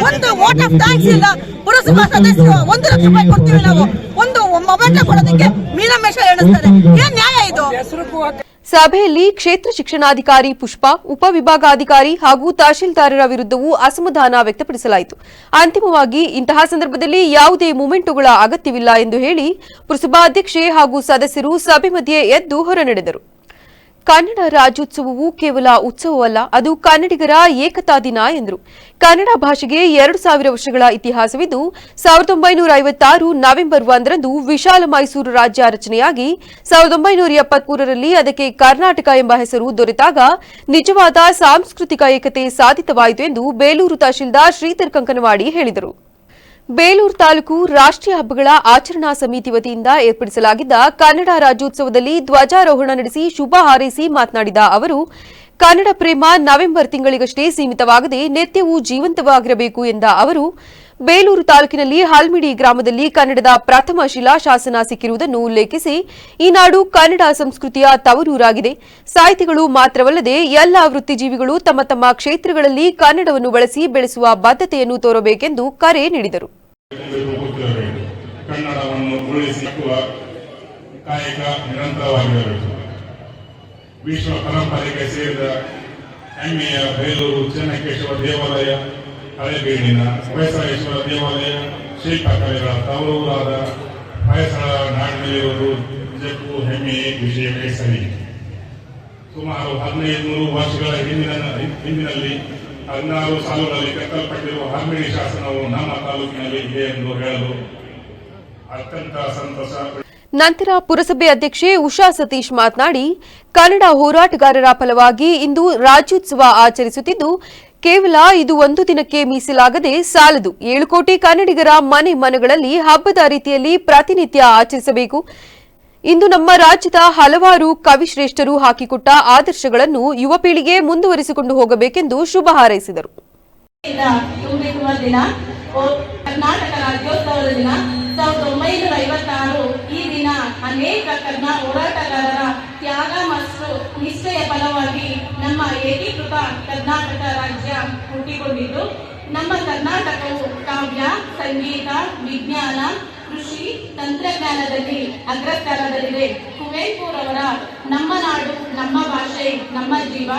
ಒಂದು ವೋಟ್ ಆಫ್ ಥ್ಯಾಂಕ್ಸ್ ಇಲ್ಲ. ಪುರಸಭಾ ಸದಸ್ಯರು 1 ಲಕ್ಷ ರೂಪಾಯಿ ಕೊಡ್ತೀವಿ ನಾವು, ಒಂದು ಮೊಬೈಲ್ ಕೊಡೋದಕ್ಕೆ ಮೀನಮೇಷ ಎಣಿಸ್ತಾರೆ. ಏನ್ ನ್ಯಾಯ ಇದು? ಸಭೆಯಲ್ಲಿ ಕ್ಷೇತ್ರ ಶಿಕ್ಷಣಾಧಿಕಾರಿ ಪುಷ್ಪ, ಉಪವಿಭಾಗಾಧಿಕಾರಿ ಹಾಗೂ ತಹಶೀಲ್ದಾರರ ವಿರುದ್ಧವೂ ಅಸಮಾಧಾನ ವ್ಯಕ್ತಪಡಿಸಲಾಯಿತು. ಅಂತಿಮವಾಗಿ ಇಂತಹ ಸಂದರ್ಭದಲ್ಲಿ ಯಾವುದೇ ಮೂಮೆಂಟುಗಳ ಅಗತ್ಯವಿಲ್ಲ ಎಂದು ಹೇಳಿ ಪುರಸಭಾಧ್ಯಕ್ಷೆ ಹಾಗೂ ಸದಸ್ಯರು ಸಭೆ ಮಧ್ಯೆ ಎದ್ದು ಹೊರನಡೆದರು. ಕನ್ನಡ ರಾಜ್ಯೋತ್ಸವವು ಕೇವಲ ಉತ್ಸವವಲ್ಲ, ಅದು ಕನ್ನಡಿಗರ ಏಕತಾ ದಿನ ಎಂದರು. ಕನ್ನಡ ಭಾಷೆಗೆ 2000 ವರ್ಷಗಳ ಇತಿಹಾಸವಿದ್ದು 1956 ನವೆಂಬರ್ 1ರಂದು ವಿಶಾಲ ಮೈಸೂರು ರಾಜ್ಯ ರಚನೆಯಾಗಿ 1973ರಲ್ಲಿ ಅದಕ್ಕೆ ಕರ್ನಾಟಕ ಎಂಬ ಹೆಸರು ದೊರೆತಾಗ ನಿಜವಾದ ಸಾಂಸ್ಕೃತಿಕ ಏಕತೆ ಸಾಧಿತವಾಯಿತು ಎಂದು ಬೇಲೂರು ತಹಶೀಲ್ದಾರ್ ಶ್ರೀಧರ್ ಕಂಕನವಾಡಿ ಹೇಳಿದರು. ಬೇಲೂರು ತಾಲೂಕು ರಾಷ್ಟ್ರೀಯ ಹಬ್ಬಗಳ ಆಚರಣಾ ಸಮಿತಿ ವತಿಯಿಂದ ಏರ್ಪಡಿಸಲಾಗಿದ್ದ ಕನ್ನಡ ರಾಜ್ಯೋತ್ಸವದಲ್ಲಿ ಧ್ವಜಾರೋಹಣ ನಡೆಸಿ ಶುಭ ಹಾರೈಸಿ ಮಾತನಾಡಿದ ಅವರು, ಕನ್ನಡ ಪ್ರೇಮ ನವೆಂಬರ್ ತಿಂಗಳಿಗಷ್ಟೇ ಸೀಮಿತವಾಗದೆ ನಿತ್ಯವೂ ಜೀವಂತವಾಗಿರಬೇಕು ಎಂದ ಅವರು, ಬೇಲೂರು ತಾಲೂಕಿನಲ್ಲಿ ಹಲ್ಮಿಡಿ ಗ್ರಾಮದಲ್ಲಿ ಕನ್ನಡದ ಪ್ರಥಮ ಶಿಲಾಶಾಸನ ಸಿಕ್ಕಿರುವುದನ್ನು ಉಲ್ಲೇಖಿಸಿ, ಈ ನಾಡು ಕನ್ನಡ ಸಂಸ್ಕೃತಿಯ ತವರೂರಾಗಿದೆ. ಸಾಹಿತಿಗಳು ಮಾತ್ರವಲ್ಲದೆ ಎಲ್ಲ ವೃತ್ತಿಜೀವಿಗಳು ತಮ್ಮ ತಮ್ಮ ಕ್ಷೇತ್ರಗಳಲ್ಲಿ ಕನ್ನಡವನ್ನು ಬಳಸಿ ಬೆಳೆಸುವ ಬದ್ಧತೆಯನ್ನು ತೋರಬೇಕೆಂದು ಕರೆ ನೀಡಿದರು. ಕನ್ನಡವನ್ನು ಉಳಿಸುವ ಕಾಯಕ ನಿರಂತರವಾಗಿರಬೇಕು. ವಿಶ್ವ ಪರಂಪರೆಗೆ ಸೇರಿದ ಹೆಮ್ಮೆಯ ಬೇಲೂರು ಚೆನ್ನಕೇಶವ ದೇವಾಲಯ, ಹಳೆಬೀಡಿನ ಹೊಯ್ಸಳೇಶ್ವರ ದೇವಾಲಯ ಶಿಲ್ಪಕಲೆಗಳ ತವರೂರಾದ ಹೊಯ್ಸಳ ನಾಡಿನಲ್ಲಿರುವುದು ನಿಜಕ್ಕೂ ಹೆಮ್ಮೆಯ ವಿಷಯವೇ ಸರಿ. ಸುಮಾರು 1500 ವರ್ಷಗಳ ಹಿಂದಿನಲ್ಲಿ 16 ಸಾಲುಗಳಲ್ಲಿ ಕಟ್ಟಲ್ಪಟ್ಟಿರುವ ಹಲ್ಮಿಡಿ ಶಾಸನವು ನಮ್ಮ ತಾಲೂಕಿನಲ್ಲಿ ಇದೆ ಎಂದು ಹೇಳಲು ಅತ್ಯಂತ ಸಂತಸ. ನಂತರ ಪುರಸಭೆ ಅಧ್ಯಕ್ಷೆ ಉಷಾ ಸತೀಶ್ ಮಾತನಾಡಿ, ಕನ್ನಡ ಹೋರಾಟಗಾರರ ಫಲವಾಗಿ ಇಂದು ರಾಜ್ಯೋತ್ಸವ ಆಚರಿಸುತ್ತಿದ್ದು, ಕೇವಲ ಇದು ಒಂದು ದಿನಕ್ಕೆ ಮೀಸಲಾಗದೆ ಸಾಲದು. 7 ಕೋಟಿ ಕನ್ನಡಿಗರ ಮನೆ ಮನಗಳಲ್ಲಿ ಹಬ್ಬದ ರೀತಿಯಲ್ಲಿ ಪ್ರತಿನಿತ್ಯ ಆಚರಿಸಬೇಕು. ಇಂದು ನಮ್ಮ ರಾಜ್ಯದ ಹಲವಾರು ಕವಿಶ್ರೇಷ್ಠರು ಹಾಕಿಕೊಟ್ಟ ಆದರ್ಶಗಳನ್ನು ಯುವ ಪೀಳಿಗೆ ಮುಂದುವರಿಸಿಕೊಂಡು ಹೋಗಬೇಕೆಂದು ಶುಭ ಹಾರೈಸಿದರು. ಕರ್ನಾಟಕ ರಾಜ್ಯೋತ್ಸವದ ದಿನ 1956 ಈ ದಿನ ಅನೇಕ ಹೋರಾಟಗಾರರ ತ್ಯಾಗ ಮತ್ತು ನಿಷ್ಠೆಯ ಫಲವಾಗಿ ನಮ್ಮ ಕರ್ನಾಟಕವು ಕಾವ್ಯ, ಸಂಗೀತ, ವಿಜ್ಞಾನ, ಕೃಷಿ, ತಂತ್ರಜ್ಞಾನದಲ್ಲಿ ಅಗ್ರಸ್ಥಾನದಲ್ಲಿದೆ. ಕುವೆಂಪುರವರ ನಮ್ಮ ನಾಡು, ನಮ್ಮ ಭಾಷೆ, ನಮ್ಮ ಜೀವ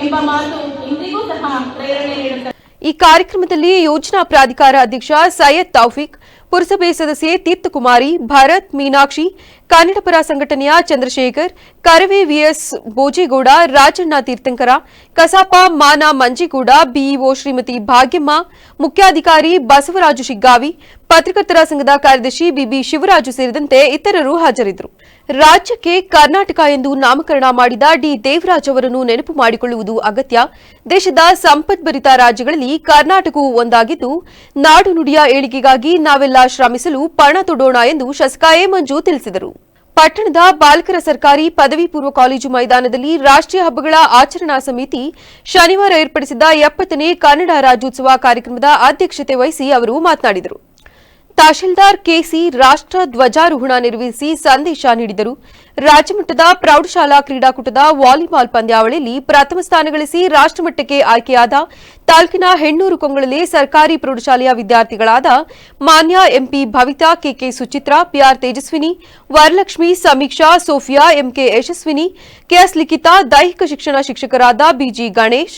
ಎಂಬ ಮಾತು ಇಂದಿಗೂ ಸಹ ಪ್ರೇರಣೆ ನೀಡುತ್ತದೆ. ಈ ಕಾರ್ಯಕ್ರಮದಲ್ಲಿ ಯೋಜನಾ ಪ್ರಾಧಿಕಾರ ಅಧ್ಯಕ್ಷ ಸೈಯದ್ ತೌಫಿಕ್, ಪುರಸಭೆ ಸದಸ್ಯೆ ತೀರ್ಥಕುಮಾರಿ, ಭರತ್, ಮೀನಾಕ್ಷಿ, ಕನ್ನಡ ಪರ ಸಂಘಟನೆಯ ಚಂದ್ರಶೇಖರ್, ಕರವೇ ವಿಎಸ್ ಬೋಜೇಗೌಡ, ರಾಜಣ್ಣ ತೀರ್ಥಂಕರ, ಕಸಾಪ ಮಾನ ಮಂಜೇಗೌಡ, ಬಿಇಒ ಶ್ರೀಮತಿ ಭಾಗ್ಯಮ್ಮ, ಮುಖ್ಯಾಧಿಕಾರಿ ಬಸವರಾಜು ಶಿಗ್ಗಾವಿ, ಪತ್ರಕರ್ತರ ಸಂಘದ ಕಾರ್ಯದರ್ಶಿ ಬಿಬಿ ಶಿವರಾಜು ಸೇರಿದಂತೆ ಇತರರು ಹಾಜರಿದ್ದರು. ರಾಜ್ಯಕ್ಕೆ ಕರ್ನಾಟಕ ಎಂದು ನಾಮಕರಣ ಮಾಡಿದ ಡಿ ದೇವರಾಜ್ ಅವರನ್ನು ನೆನಪು ಮಾಡಿಕೊಳ್ಳುವುದು ಅಗತ್ಯ. ದೇಶದ ಸಂಪದ್ಭರಿತ ರಾಜ್ಯಗಳಲ್ಲಿ ಕರ್ನಾಟಕವೂ ಒಂದಾಗಿದ್ದು, ನಾಡು ನುಡಿಯ ಏಳಿಗೆಗಾಗಿ ನಾವೆಲ್ಲ ಶ್ರಮಿಸಲು ಪಣ ತೊಡೋಣ ಎಂದು ಶಾಸಕ ಎ ಮಂಜು ತಿಳಿಸಿದರು. ಪಟ್ಟಣದ ಬಾಲಕರ ಸರ್ಕಾರಿ ಪದವಿ ಪೂರ್ವ ಕಾಲೇಜು ಮೈದಾನದಲ್ಲಿ ರಾಷ್ಟ್ರೀಯ ಹಬ್ಬಗಳ ಆಚರಣಾ ಸಮಿತಿ ಶನಿವಾರ ಏರ್ಪಡಿಸಿದ್ದ 70ನೇ ಕನ್ನಡ ರಾಜ್ಯೋತ್ಸವ ಕಾರ್ಯಕ್ರಮದ ಅಧ್ಯಕ್ಷತೆ ವಹಿಸಿ ಅವರು ಮಾತನಾಡಿದರು. ತಹಶೀಲ್ದಾರ್ ಕೆಸಿ ರಾಷ್ಟ್ರ ಧ್ವಜಾರೋಹಣ ನೆರವೇರಿಸಿ ಸಂದೇಶ ನೀಡಿದರು. ರಾಜ್ಯಮಟ್ಟದ ಪ್ರೌಢಶಾಲಾ ಕ್ರೀಡಾಕೂಟದ ವಾಲಿಬಾಲ್ ಪಂದ್ಯಾವಳಿಯಲ್ಲಿ ಪ್ರಥಮ ಸ್ಥಾನ ಗಳಿಸಿ ರಾಷ್ಟ್ರಮಟ್ಟಕ್ಕೆ ಆಯ್ಕೆಯಾದ ತಾಲೂಕಿನ ಹೆಣ್ಣೂರು ಕೊಂಗಳಲೆ ಸರ್ಕಾರಿ ಪ್ರೌಢಶಾಲೆಯ ವಿದ್ಯಾರ್ಥಿಗಳಾದ Manya MP Bhavitha, KK Suchitra, PR Tejaswini, Varalakshmi, Sameeksha, Sophia, MK Yashaswini, KS Likhitha, ದೈಹಿಕ ಶಿಕ್ಷಣ ಶಿಕ್ಷಕರಾದ ಬಿಜಿ ಗಣೇಶ್,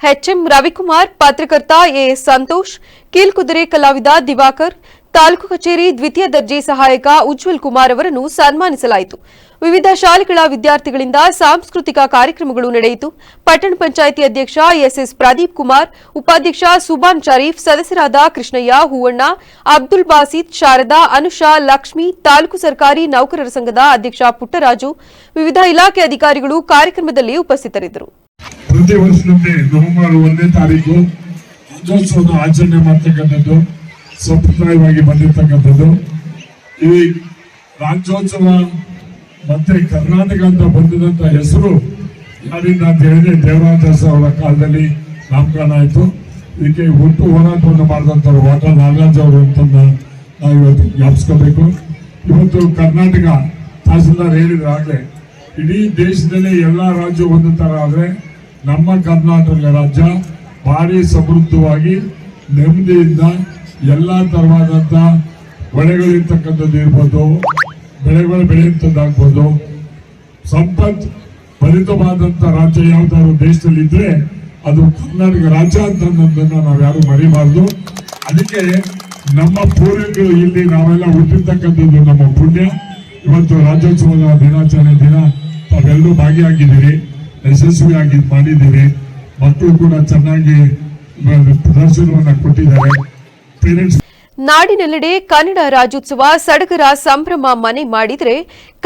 ಎಚ್ಎಂ ರವಿಕುಮಾರ್, ಪತ್ರಕರ್ತ ಎಎಸ್ ಸಂತೋಷ್, ಕೀಲ್ಕುದುರೆ ಕಲಾವಿದ ದಿವಾಕರ್, ತಾಲೂಕು ಕಚೇರಿ ದ್ವಿತೀಯ ದರ್ಜೆ ಸಹಾಯಕ ಉಜ್ವಲ್ ಕುಮಾರ್ ಅವರನ್ನು ಸನ್ಮಾನಿಸಲಾಯಿತು. ವಿವಿಧ ಶಾಲೆಗಳ ವಿದ್ಯಾರ್ಥಿಗಳಿಂದ ಸಾಂಸ್ಕೃತಿಕ ಕಾರ್ಯಕ್ರಮಗಳು ನಡೆಯಿತು. ಪಟ್ಟಣ ಪಂಚಾಯಿತಿ ಅಧ್ಯಕ್ಷ ಎಸ್ಎಸ್ ಪ್ರದೀಪ್ ಕುಮಾರ್, ಉಪಾಧ್ಯಕ್ಷ ಸುಬಾನ್ ಶರೀಫ್, ಸದಸ್ಯರಾದ ಕೃಷ್ಣಯ್ಯ, ಹೂವಣ್ಣ, ಅಬ್ದುಲ್ ಬಾಸಿತ್, ಶಾರದಾ, ಅನುಷಾ, ಲಕ್ಷ್ಮಿ, ತಾಲೂಕು ಸರ್ಕಾರಿ ನೌಕರರ ಸಂಘದ ಅಧ್ಯಕ್ಷ ಪುಟ್ಟರಾಜು, ವಿವಿಧ ಇಲಾಖೆ ಅಧಿಕಾರಿಗಳು ಕಾರ್ಯಕ್ರಮದಲ್ಲಿ ಉಪಸ್ಥಿತರಿದ್ದರು. ಪ್ರತಿ ವರ್ಷದಂತೆ ನವೆಂಬರ್ 1ನೇ ತಾರೀಕು ರಾಜ್ಯೋತ್ಸವದ ಆಚರಣೆ ಮಾಡ್ತಕ್ಕಂಥದ್ದು ಸಂಪ್ರದಾಯವಾಗಿ ಬಂದಿರತಕ್ಕಂಥದ್ದು. ಈ ರಾಜ್ಯೋತ್ಸವ ಮತ್ತೆ ಕರ್ನಾಟಕ ಅಂತ ಬಂದಿದಂತ ಹೆಸರು ಯಾರಿಂದ ಅಂತ ಹೇಳಿದ್ರೆ ದೇವರಾಜ ಅವರ ಕಾಲದಲ್ಲಿ ನಾಮಕರಣ ಆಯಿತು. ಇದಕ್ಕೆ ಒಟ್ಟು ಹೋರಾಟವನ್ನು ಮಾಡಿದಂಥವ್ರು ವಾಟಾಳ್ ನಾಗರಾಜ್ ಅವರು ಅಂತ ನಾವು ಇವತ್ತು ಜ್ಞಾಪಿಸ್ಕೋಬೇಕು. ಇವತ್ತು ಕರ್ನಾಟಕ ತಹಸೀಲ್ದಾರ್ ಹೇಳಿದ್ರಾಗಲೇ ಇಡೀ ದೇಶದಲ್ಲಿ ಎಲ್ಲ ರಾಜ್ಯ ಒಂದು ತರ ಆದ್ರೆ ನಮ್ಮ ಕರ್ನಾಟಕ ರಾಜ್ಯ ಭಾರಿ ಸಮೃದ್ಧವಾಗಿ ನೆಮ್ಮದಿಯಿಂದ ಎಲ್ಲ ತರವಾದಂತ ಬೆಳೆಗಳಿರ್ತಕ್ಕಂಥದ್ದು ಇರ್ಬೋದು, ಬೆಳೆಗಳು ಬೆಳೆಯುವಂಥದ್ದಾಗ್ಬೋದು, ಸಂಪತ್ ಭರಿತವಾದಂಥ ರಾಜ್ಯ ಯಾವ್ದಾದ್ರು ದೇಶದಲ್ಲಿ ಇದ್ರೆ ಅದು ಕರ್ನಾಟಕ ರಾಜ್ಯ ಅಂತ ಅನ್ನೋದನ್ನ ನಾವು ಯಾರು ಮರಿಬಾರ್ದು. ಅದಕ್ಕೆ ನಮ್ಮ ಪೂರ್ವಿಕರು ಇಲ್ಲಿ ನಾವೆಲ್ಲ ಹುಟ್ಟಿರ್ತಕ್ಕಂಥದ್ದು ನಮ್ಮ ಪುಣ್ಯ. ಇವತ್ತು ರಾಜ್ಯೋತ್ಸವದ ದಿನಾಚರಣೆ ದಿನ ತಾವೆಲ್ಲರೂ ಭಾಗಿಯಾಗಿದ್ದೀರಿ, ಯಶಸ್ವಿಯಾಗಿ ಮಾಡಿದ್ದೀರಿ. ಮಕ್ಕಳು ಕೂಡ ಚೆನ್ನಾಗಿ ಪ್ರದರ್ಶನವನ್ನು ಕೊಟ್ಟಿದ್ದಾರೆ. ಪೇರೆಂಟ್ಸ್ ನಾಡಿನೆಲ್ಲೆಡೆ ಕನ್ನಡ ರಾಜ್ಯೋತ್ಸವ ಸಡಗರ ಸಂಭ್ರಮ ಮನೆ ಮಾಡಿದರೆ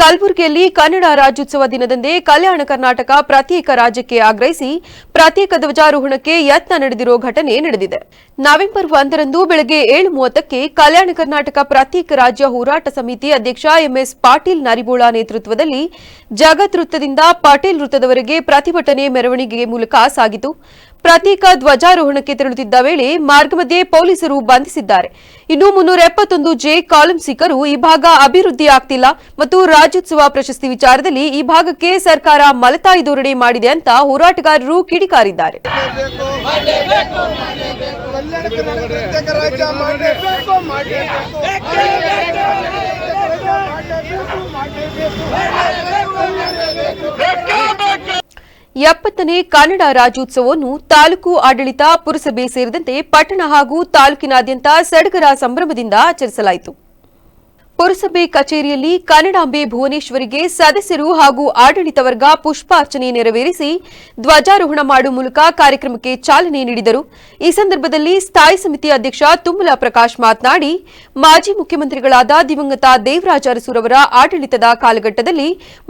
ಕಲಬುರಗಿಯಲ್ಲಿ ಕನ್ನಡ ರಾಜ್ಯೋತ್ಸವ ದಿನದಂದೇ ಕಲ್ಯಾಣ ಕರ್ನಾಟಕ ಪ್ರತ್ಯೇಕ ರಾಜ್ಯಕ್ಕೆ ಆಗ್ರಹಿಸಿ ಪ್ರತ್ಯೇಕ ಧ್ವಜಾರೋಹಣಕ್ಕೆ ಯತ್ನ ನಡೆದಿರೋ ಘಟನೆ ನಡೆದಿದೆ. ನವೆಂಬರ್ 1ರಂದು ಬೆಳಗ್ಗೆ 7:30ಕ್ಕೆ ಕಲ್ಯಾಣ ಕರ್ನಾಟಕ ಪ್ರತ್ಯೇಕ ರಾಜ್ಯ ಹೋರಾಟ ಸಮಿತಿ ಅಧ್ಯಕ್ಷ ಎಂಎಸ್ ಪಾಟೀಲ್ ನರಿಬೋಳ ನೇತೃತ್ವದಲ್ಲಿ ಜಗತ್ ವೃತ್ತದಿಂದ ಪಾಟೀಲ್ ವೃತ್ತದವರೆಗೆ ಪ್ರತಿಭಟನೆ ಮೆರವಣಿಗೆ ಮೂಲಕ ಸಾಗಿತು. ಪ್ರತ್ಯೇಕ ಧ್ವಜಾರೋಹಣಕ್ಕೆ ತೆರಳುತ್ತಿದ್ದ ವೇಳೆ ಮಾರ್ಗ ಮಧ್ಯೆ ಪೊಲೀಸರು ಬಂಧಿಸಿದ್ದಾರೆ. ಇನ್ನು 371 ಜೆ ಕಾಲಂ ಸಿಕ್ಕರೂ ಈ ಭಾಗ ಅಭಿವೃದ್ಧಿ ಆಗ್ತಿಲ್ಲ ಮತ್ತು ರಾಜ್ಯೋತ್ಸವ ಪ್ರಶಸ್ತಿ ವಿಚಾರದಲ್ಲಿ ಈ ಭಾಗಕ್ಕೆ ಸರ್ಕಾರ ಮಲತಾಯಿ ಧೋರಣೆ ಮಾಡಿದೆ ಅಂತ ಹೋರಾಟಗಾರರು ಕಿಡಿಕಾರಿದ್ದಾರೆ. ಎಪ್ಪತ್ತನೇ ಕನ್ನಡ ರಾಜ್ಯೋತ್ಸವವನ್ನು ತಾಲೂಕು ಆಡಳಿತ, ಪುರಸಭೆ ಸೇರಿದಂತೆ ಪಟ್ಟಣ ಹಾಗೂ ತಾಲೂಕಿನಾದ್ಯಂತ ಸಡಗರ ಸಂಭ್ರಮದಿಂದ ಆಚರಿಸಲಾಯಿತು. ಪುರಸಭೆ ಕಚೇರಿಯಲ್ಲಿ ಕನ್ನಡಾಂಬೆ ಭುವನೇಶ್ವರಿಗೆ ಸದಸ್ಯರು ಹಾಗೂ ಆಡಳಿತ ವರ್ಗ ಪುಷ್ಪಾರ್ಚನೆ ನೆರವೇರಿಸಿ ಧ್ವಜಾರೋಹಣ ಮಾಡುವ ಮೂಲಕ ಕಾರ್ಯಕ್ರಮಕ್ಕೆ ಚಾಲನೆ ನೀಡಿದರು. ಈ ಸಂದರ್ಭದಲ್ಲಿ ಸ್ಥಾಯಿ ಸಮಿತಿ ಅಧ್ಯಕ್ಷ ತುಮ್ಮಲ ಪ್ರಕಾಶ್ ಮಾತನಾಡಿ, ಮಾಜಿ ಮುಖ್ಯಮಂತ್ರಿಗಳಾದ ದಿವಂಗತ ದೇವರಾಜ ಅರಸೂರವರ ಆಡಳಿತದ ಕಾಲಘಟ್ಟದಲ್ಲಿ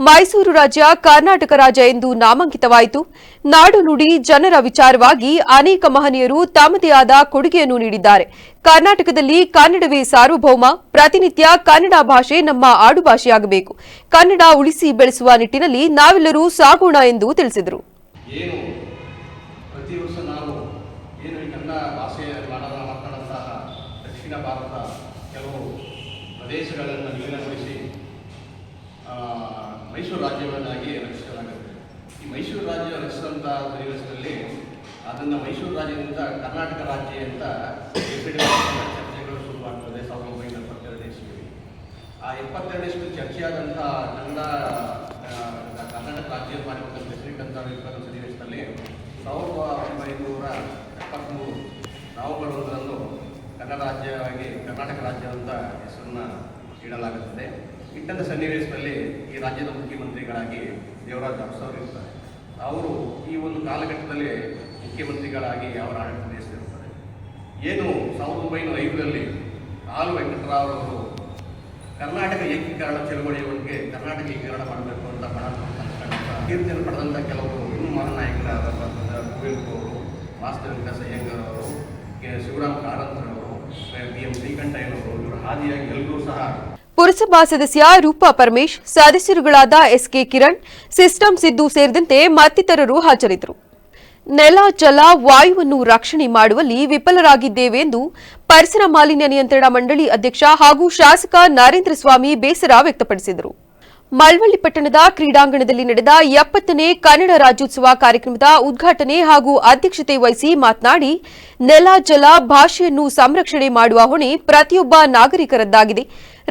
ಮೈಸೂರು ರಾಜ್ಯ ಕರ್ನಾಟಕ ರಾಜ್ಯ ಎಂದು ನಾಮಾಂಕಿತವಾಯಿತು. ನಾಡು ನುಡಿ ಜನರ ವಿಚಾರವಾಗಿ ಅನೇಕ ಮಹನೀಯರು ತಮ್ಮದೇ ಆದ ಕೊಡುಗೆಯನ್ನು ನೀಡಿದ್ದಾರೆ. ಕರ್ನಾಟಕದಲ್ಲಿ ಕನ್ನಡವೇ ಸಾರ್ವಭೌಮ. ಪ್ರತಿನಿತ್ಯ ಕನ್ನಡ ಭಾಷೆ ನಮ್ಮ ಆಡುಭಾಷೆಯಾಗಬೇಕು. ಕನ್ನಡ ಉಳಿಸಿ ಬೆಳೆಸುವ ನಿಟ್ಟಿನಲ್ಲಿ ನಾವೆಲ್ಲರೂ ಸಾಗೋಣ ಎಂದು ತಿಳಿಸಿದರು. ಪ್ರತಿ ವರ್ಷ ನಾವು ಏನು ಕನ್ನಡ ಭಾಷೆ ಮಾತನಾಡುವಂತಹ ದಕ್ಷಿಣ ಭಾರತ ಕೆಲವು ಪ್ರದೇಶಗಳನ್ನು ವಿಲೀನಗೊಳಿಸಿ ಮೈಸೂರು ರಾಜ್ಯವನ್ನಾಗಿ ರಚಿಸಲಾಗುತ್ತೆ. ಈ ಮೈಸೂರು ರಾಜ್ಯ ರಚಿಸಿದಂಥ ಪರಿವೇಶದಲ್ಲಿ ಅದನ್ನು ಮೈಸೂರು ರಾಜ್ಯದಿಂದ ಕರ್ನಾಟಕ ರಾಜ್ಯ ಅಂತ ಚರ್ಚೆಗಳು ಶುರುವಾಗ್ತದೆ 1972 ಇಸ್ವಿ. ಆ 72 ಇಸ್ವಿ ಚರ್ಚೆಯಾದಂಥ ಕರ್ನಾಟಕ ರಾಜ್ಯ ಮಾಡಿಕೊಂಡಂತೆ ಶ್ರೀಕಂಠ 20 ಸನ್ನಿವೇಶದಲ್ಲಿ 1973 ನವೆಂಬರ್ 1ರಂದು ಕರ್ನಾಟಕ ರಾಜ್ಯ ಅಂತ ಹೆಸರನ್ನು ಇಡಲಾಗುತ್ತದೆ. ಇಟ್ಟಂಥ ಸನ್ನಿವೇಶದಲ್ಲಿ ಈ ರಾಜ್ಯದ ಮುಖ್ಯಮಂತ್ರಿಗಳಾಗಿ ದೇವರಾಜ ಅರಸು ಅವರು ಇರ್ತಾರೆ. ಅವರು ಈ ಒಂದು ಕಾಲಘಟ್ಟದಲ್ಲಿ ಮುಖ್ಯಮಂತ್ರಿಗಳಾಗಿ ಅವರ ಆಡಳಿತ ನಡೆಸಿರುತ್ತಾರೆ. ಏನು 1905ರಲ್ಲಿ ಆಲ್ ವೆಂಕಟರಾವ್ ಅವರು ಕರ್ನಾಟಕ ಏಕೀಕರಣ ಚಳವಳಿಯೊಳಗೆ ಕರ್ನಾಟಕ ಏಕೀಕರಣ ಮಾಡಬೇಕು ಅಂತ ಕೀರ್ತಿಯನ್ನು ಪಡೆದಂಥ ಕೆಲವರು ಇನ್ನೂ ಮಹಾನಾಯಕರಾದ ಕುವೆಂಪು ಅವರು, ವಾಸ್ತವ ವಿಕಾಸ ಅಯ್ಯಂಗಾರ್ ಅವರು, ಶಿವರಾಮ ಕಾರಂತರವರು, BM ಶ್ರೀಕಂಠಯ್ಯನವರು, ಇವರ ಹಾದಿಯಾಗಿ ಎಲ್ಲರೂ ಸಹ ಪುರಸಭಾ ಸದಸ್ಯ ರೂಪಾ ಪರಮೇಶ್, ಸದಸ್ಯರುಗಳಾದ SK ಕಿರಣ್, ಸಿಸ್ಟಮ್ ಸಿದ್ದು ಸೇರಿದಂತೆ ಮತ್ತಿತರರು ಹಾಜರಿದ್ದರು. ನೆಲ, ಜಲ, ವಾಯುವನ್ನು ರಕ್ಷಣೆ ಮಾಡುವಲ್ಲಿ ವಿಫಲರಾಗಿದ್ದೇವೆ ಎಂದು ಪರಿಸರ ಮಾಲಿನ್ಯ ನಿಯಂತ್ರಣ ಮಂಡಳಿ ಅಧ್ಯಕ್ಷ ಹಾಗೂ ಶಾಸಕ ನರೇಂದ್ರ ಸ್ವಾಮಿ ಬೇಸರ ವ್ಯಕ್ತಪಡಿಸಿದರು. ಮಳವಳ್ಳಿ ಪಟ್ಟಣದ ಕ್ರೀಡಾಂಗಣದಲ್ಲಿ ನಡೆದ 70ನೇ ಕನ್ನಡ ರಾಜ್ಯೋತ್ಸವ ಕಾರ್ಯಕ್ರಮದ ಉದ್ಘಾಟನೆ ಹಾಗೂ ಅಧ್ಯಕ್ಷತೆ ವಹಿಸಿ ಮಾತನಾಡಿ, ನೆಲ, ಜಲ, ಭಾಷೆಯನ್ನು ಸಂರಕ್ಷಣೆ ಮಾಡುವ ಹೊಣೆ ಪ್ರತಿಯೊಬ್ಬ ನಾಗರಿಕರದ್ದಾಗಿದೆ.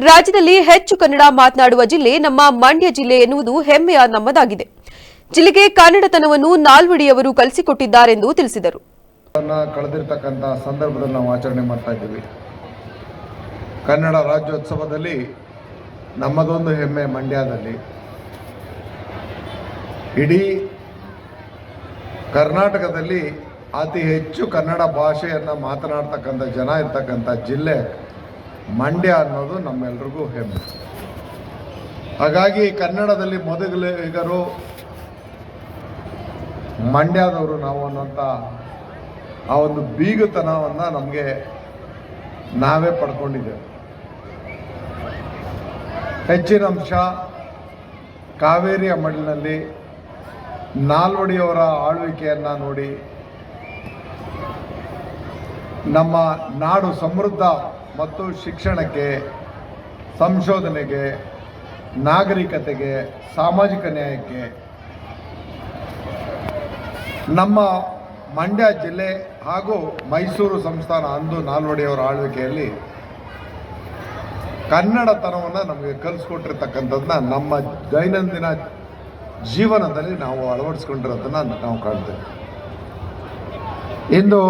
ರಾಜ್ಯದಲ್ಲಿ ಹೆಚ್ಚು ಕನ್ನಡ ಮಾತನಾಡುವ ಜಿಲ್ಲೆ ನಮ್ಮ ಮಂಡ್ಯ ಜಿಲ್ಲೆ ಎನ್ನುವುದು ಹೆಮ್ಮೆಯ ನಮ್ಮದಾಗಿದೆ. ಜಿಲ್ಲೆಗೆ ಕನ್ನಡತನವನ್ನು ನಾಲ್ವಡಿಯವರು ಕಲಿಸಿಕೊಟ್ಟಿದ್ದಾರೆಂದು ತಿಳಿಸಿದರು. ಕಳೆದಿರ್ತಕ್ಕಂಥ ಸಂದರ್ಭದಲ್ಲಿ ನಾವು ಆಚರಣೆ ಮಾಡ್ತಾ ಇದ್ದೀವಿ. ಕನ್ನಡ ರಾಜ್ಯೋತ್ಸವದಲ್ಲಿ ನಮ್ಮದೊಂದು ಹೆಮ್ಮೆ. ಮಂಡ್ಯದಲ್ಲಿ ಇಡೀ ಕರ್ನಾಟಕದಲ್ಲಿ ಅತಿ ಹೆಚ್ಚು ಕನ್ನಡ ಭಾಷೆಯನ್ನು ಮಾತನಾಡ್ತಕ್ಕಂಥ ಜನ ಇರ್ತಕ್ಕಂಥ ಜಿಲ್ಲೆ ಮಂಡ್ಯ ಅನ್ನೋದು ನಮ್ಮೆಲ್ರಿಗೂ ಹೆಮ್ಮೆ. ಹಾಗಾಗಿ ಕನ್ನಡದಲ್ಲಿ ಮೊದಲಿಗರು ಮಂಡ್ಯದವರು ನಾವು ಅನ್ನೋಂಥ ಆ ಒಂದು ಬೀಗತನವನ್ನು ನಮಗೆ ನಾವೇ ಪಡ್ಕೊಂಡಿದ್ದೇವೆ. ಹೆಚ್ಚಿನ ಅಂಶ ಕಾವೇರಿಯ ಮಡಿಲಿನಲ್ಲಿ ನಾಲ್ವಡಿಯವರ ಆಳ್ವಿಕೆಯನ್ನು ನೋಡಿ ನಮ್ಮ ನಾಡು ಸಮೃದ್ಧ ಮತ್ತು ಶಿಕ್ಷಣಕ್ಕೆ, ಸಂಶೋಧನೆಗೆ, ನಾಗರಿಕತೆಗೆ, ಸಾಮಾಜಿಕ ನ್ಯಾಯಕ್ಕೆ ನಮ್ಮ ಮಂಡ್ಯ ಜಿಲ್ಲೆ ಹಾಗೂ ಮೈಸೂರು ಸಂಸ್ಥಾನ ಅಂದು ನಾಲ್ವಡಿಯವರ ಆಳ್ವಿಕೆಯಲ್ಲಿ ಕನ್ನಡತನವನ್ನು ನಮಗೆ ಕಲಿಸ್ಕೊಟ್ಟಿರ್ತಕ್ಕಂಥದ್ದನ್ನ ನಮ್ಮ ದೈನಂದಿನ ಜೀವನದಲ್ಲಿ ನಾವು ಅಳವಡಿಸ್ಕೊಂಡಿರೋದನ್ನು ನಾವು ಕಾಣ್ತೇವೆ. ಇಂದು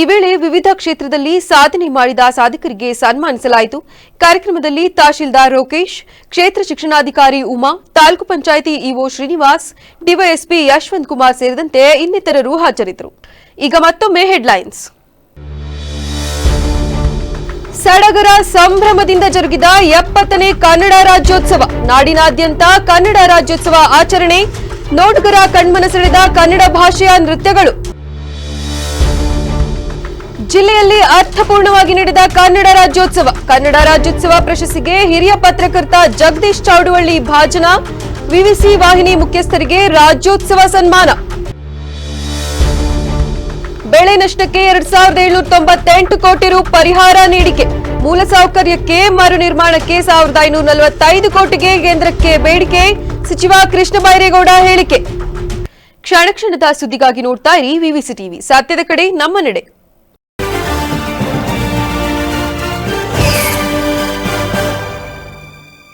ಈ ವೇಳೆ ವಿವಿಧ ಕ್ಷೇತ್ರದಲ್ಲಿ ಸಾಧನೆ ಮಾಡಿದ ಸಾಧಕರಿಗೆ ಸನ್ಮಾನಿಸಲಾಯಿತು. ಕಾರ್ಯಕ್ರಮದಲ್ಲಿ ತಹಶೀಲ್ದಾರ್ ರೋಕೇಶ್, ಕ್ಷೇತ್ರ ಶಿಕ್ಷಣಾಧಿಕಾರಿ ಉಮಾ, ತಾಲೂಕು ಪಂಚಾಯಿತಿ ಇಒ ಶ್ರೀನಿವಾಸ್, ಡಿವೈಎಸ್ಪಿ ಯಶವಂತ್ ಕುಮಾರ್ ಸೇರಿದಂತೆ ಇನ್ನಿತರರು ಹಾಜರಿದ್ದರು. ಈಗ ಮತ್ತೊಮ್ಮೆ ಹೆಡ್ಲೈನ್ಸ್. ಸಡಗರ ಸಂಭ್ರಮದಿಂದ ಜರುಗಿದ 70ನೇ ಕನ್ನಡ ರಾಜ್ಯೋತ್ಸವ. ನಾಡಿನಾದ್ಯಂತ ಕನ್ನಡ ರಾಜ್ಯೋತ್ಸವ ಆಚರಣೆ. ನೋಡುಗರ ಕಣ್ಮನ ಸೆಳೆದ ಕನ್ನಡ ಭಾಷೆಯ ನೃತ್ಯಗಳು. ಜಿಲ್ಲೆಯಲ್ಲಿ ಅರ್ಥಪೂರ್ಣವಾಗಿ ನಡೆದ ಕನ್ನಡ ರಾಜ್ಯೋತ್ಸವ. ಕನ್ನಡ ರಾಜ್ಯೋತ್ಸವ ಪ್ರಶಸ್ತಿಗೆ ಹಿರಿಯ ಪತ್ರಕರ್ತ ಜಗದೀಶ್ ಚೌಡವಳ್ಳಿ ಭಾಜನ. ವಿವಿಸಿ ವಾಹಿನಿ ಮುಖ್ಯಸ್ಥರಿಗೆ ರಾಜ್ಯೋತ್ಸವ ಸನ್ಮಾನ. ಬೆಳೆ ನಷ್ಟಕ್ಕೆ 2798 ಕೋಟಿ ರು ಪರಿಹಾರ ನೀಡಿಕೆ. ಮೂಲಸೌಕರ್ಯಕ್ಕೆ ಮರು ನಿರ್ಮಾಣಕ್ಕೆ 1545 ಕೋಟಿಗೆ ಕೇಂದ್ರಕ್ಕೆ ಬೇಡಿಕೆ. ಸಚಿವ ಕೃಷ್ಣ ಬೈರೇಗೌಡ ಹೇಳಿಕೆ. ಕ್ಷಣ ಕ್ಷಣದ ಸುದ್ದಿಗಾಗಿ ನೋಡ್ತಾ ಇರಿ ವಿವಿಸಿ ಟಿವಿ. ಸತ್ಯದ ಕಡೆ ನಮ್ಮ ನಡೆ.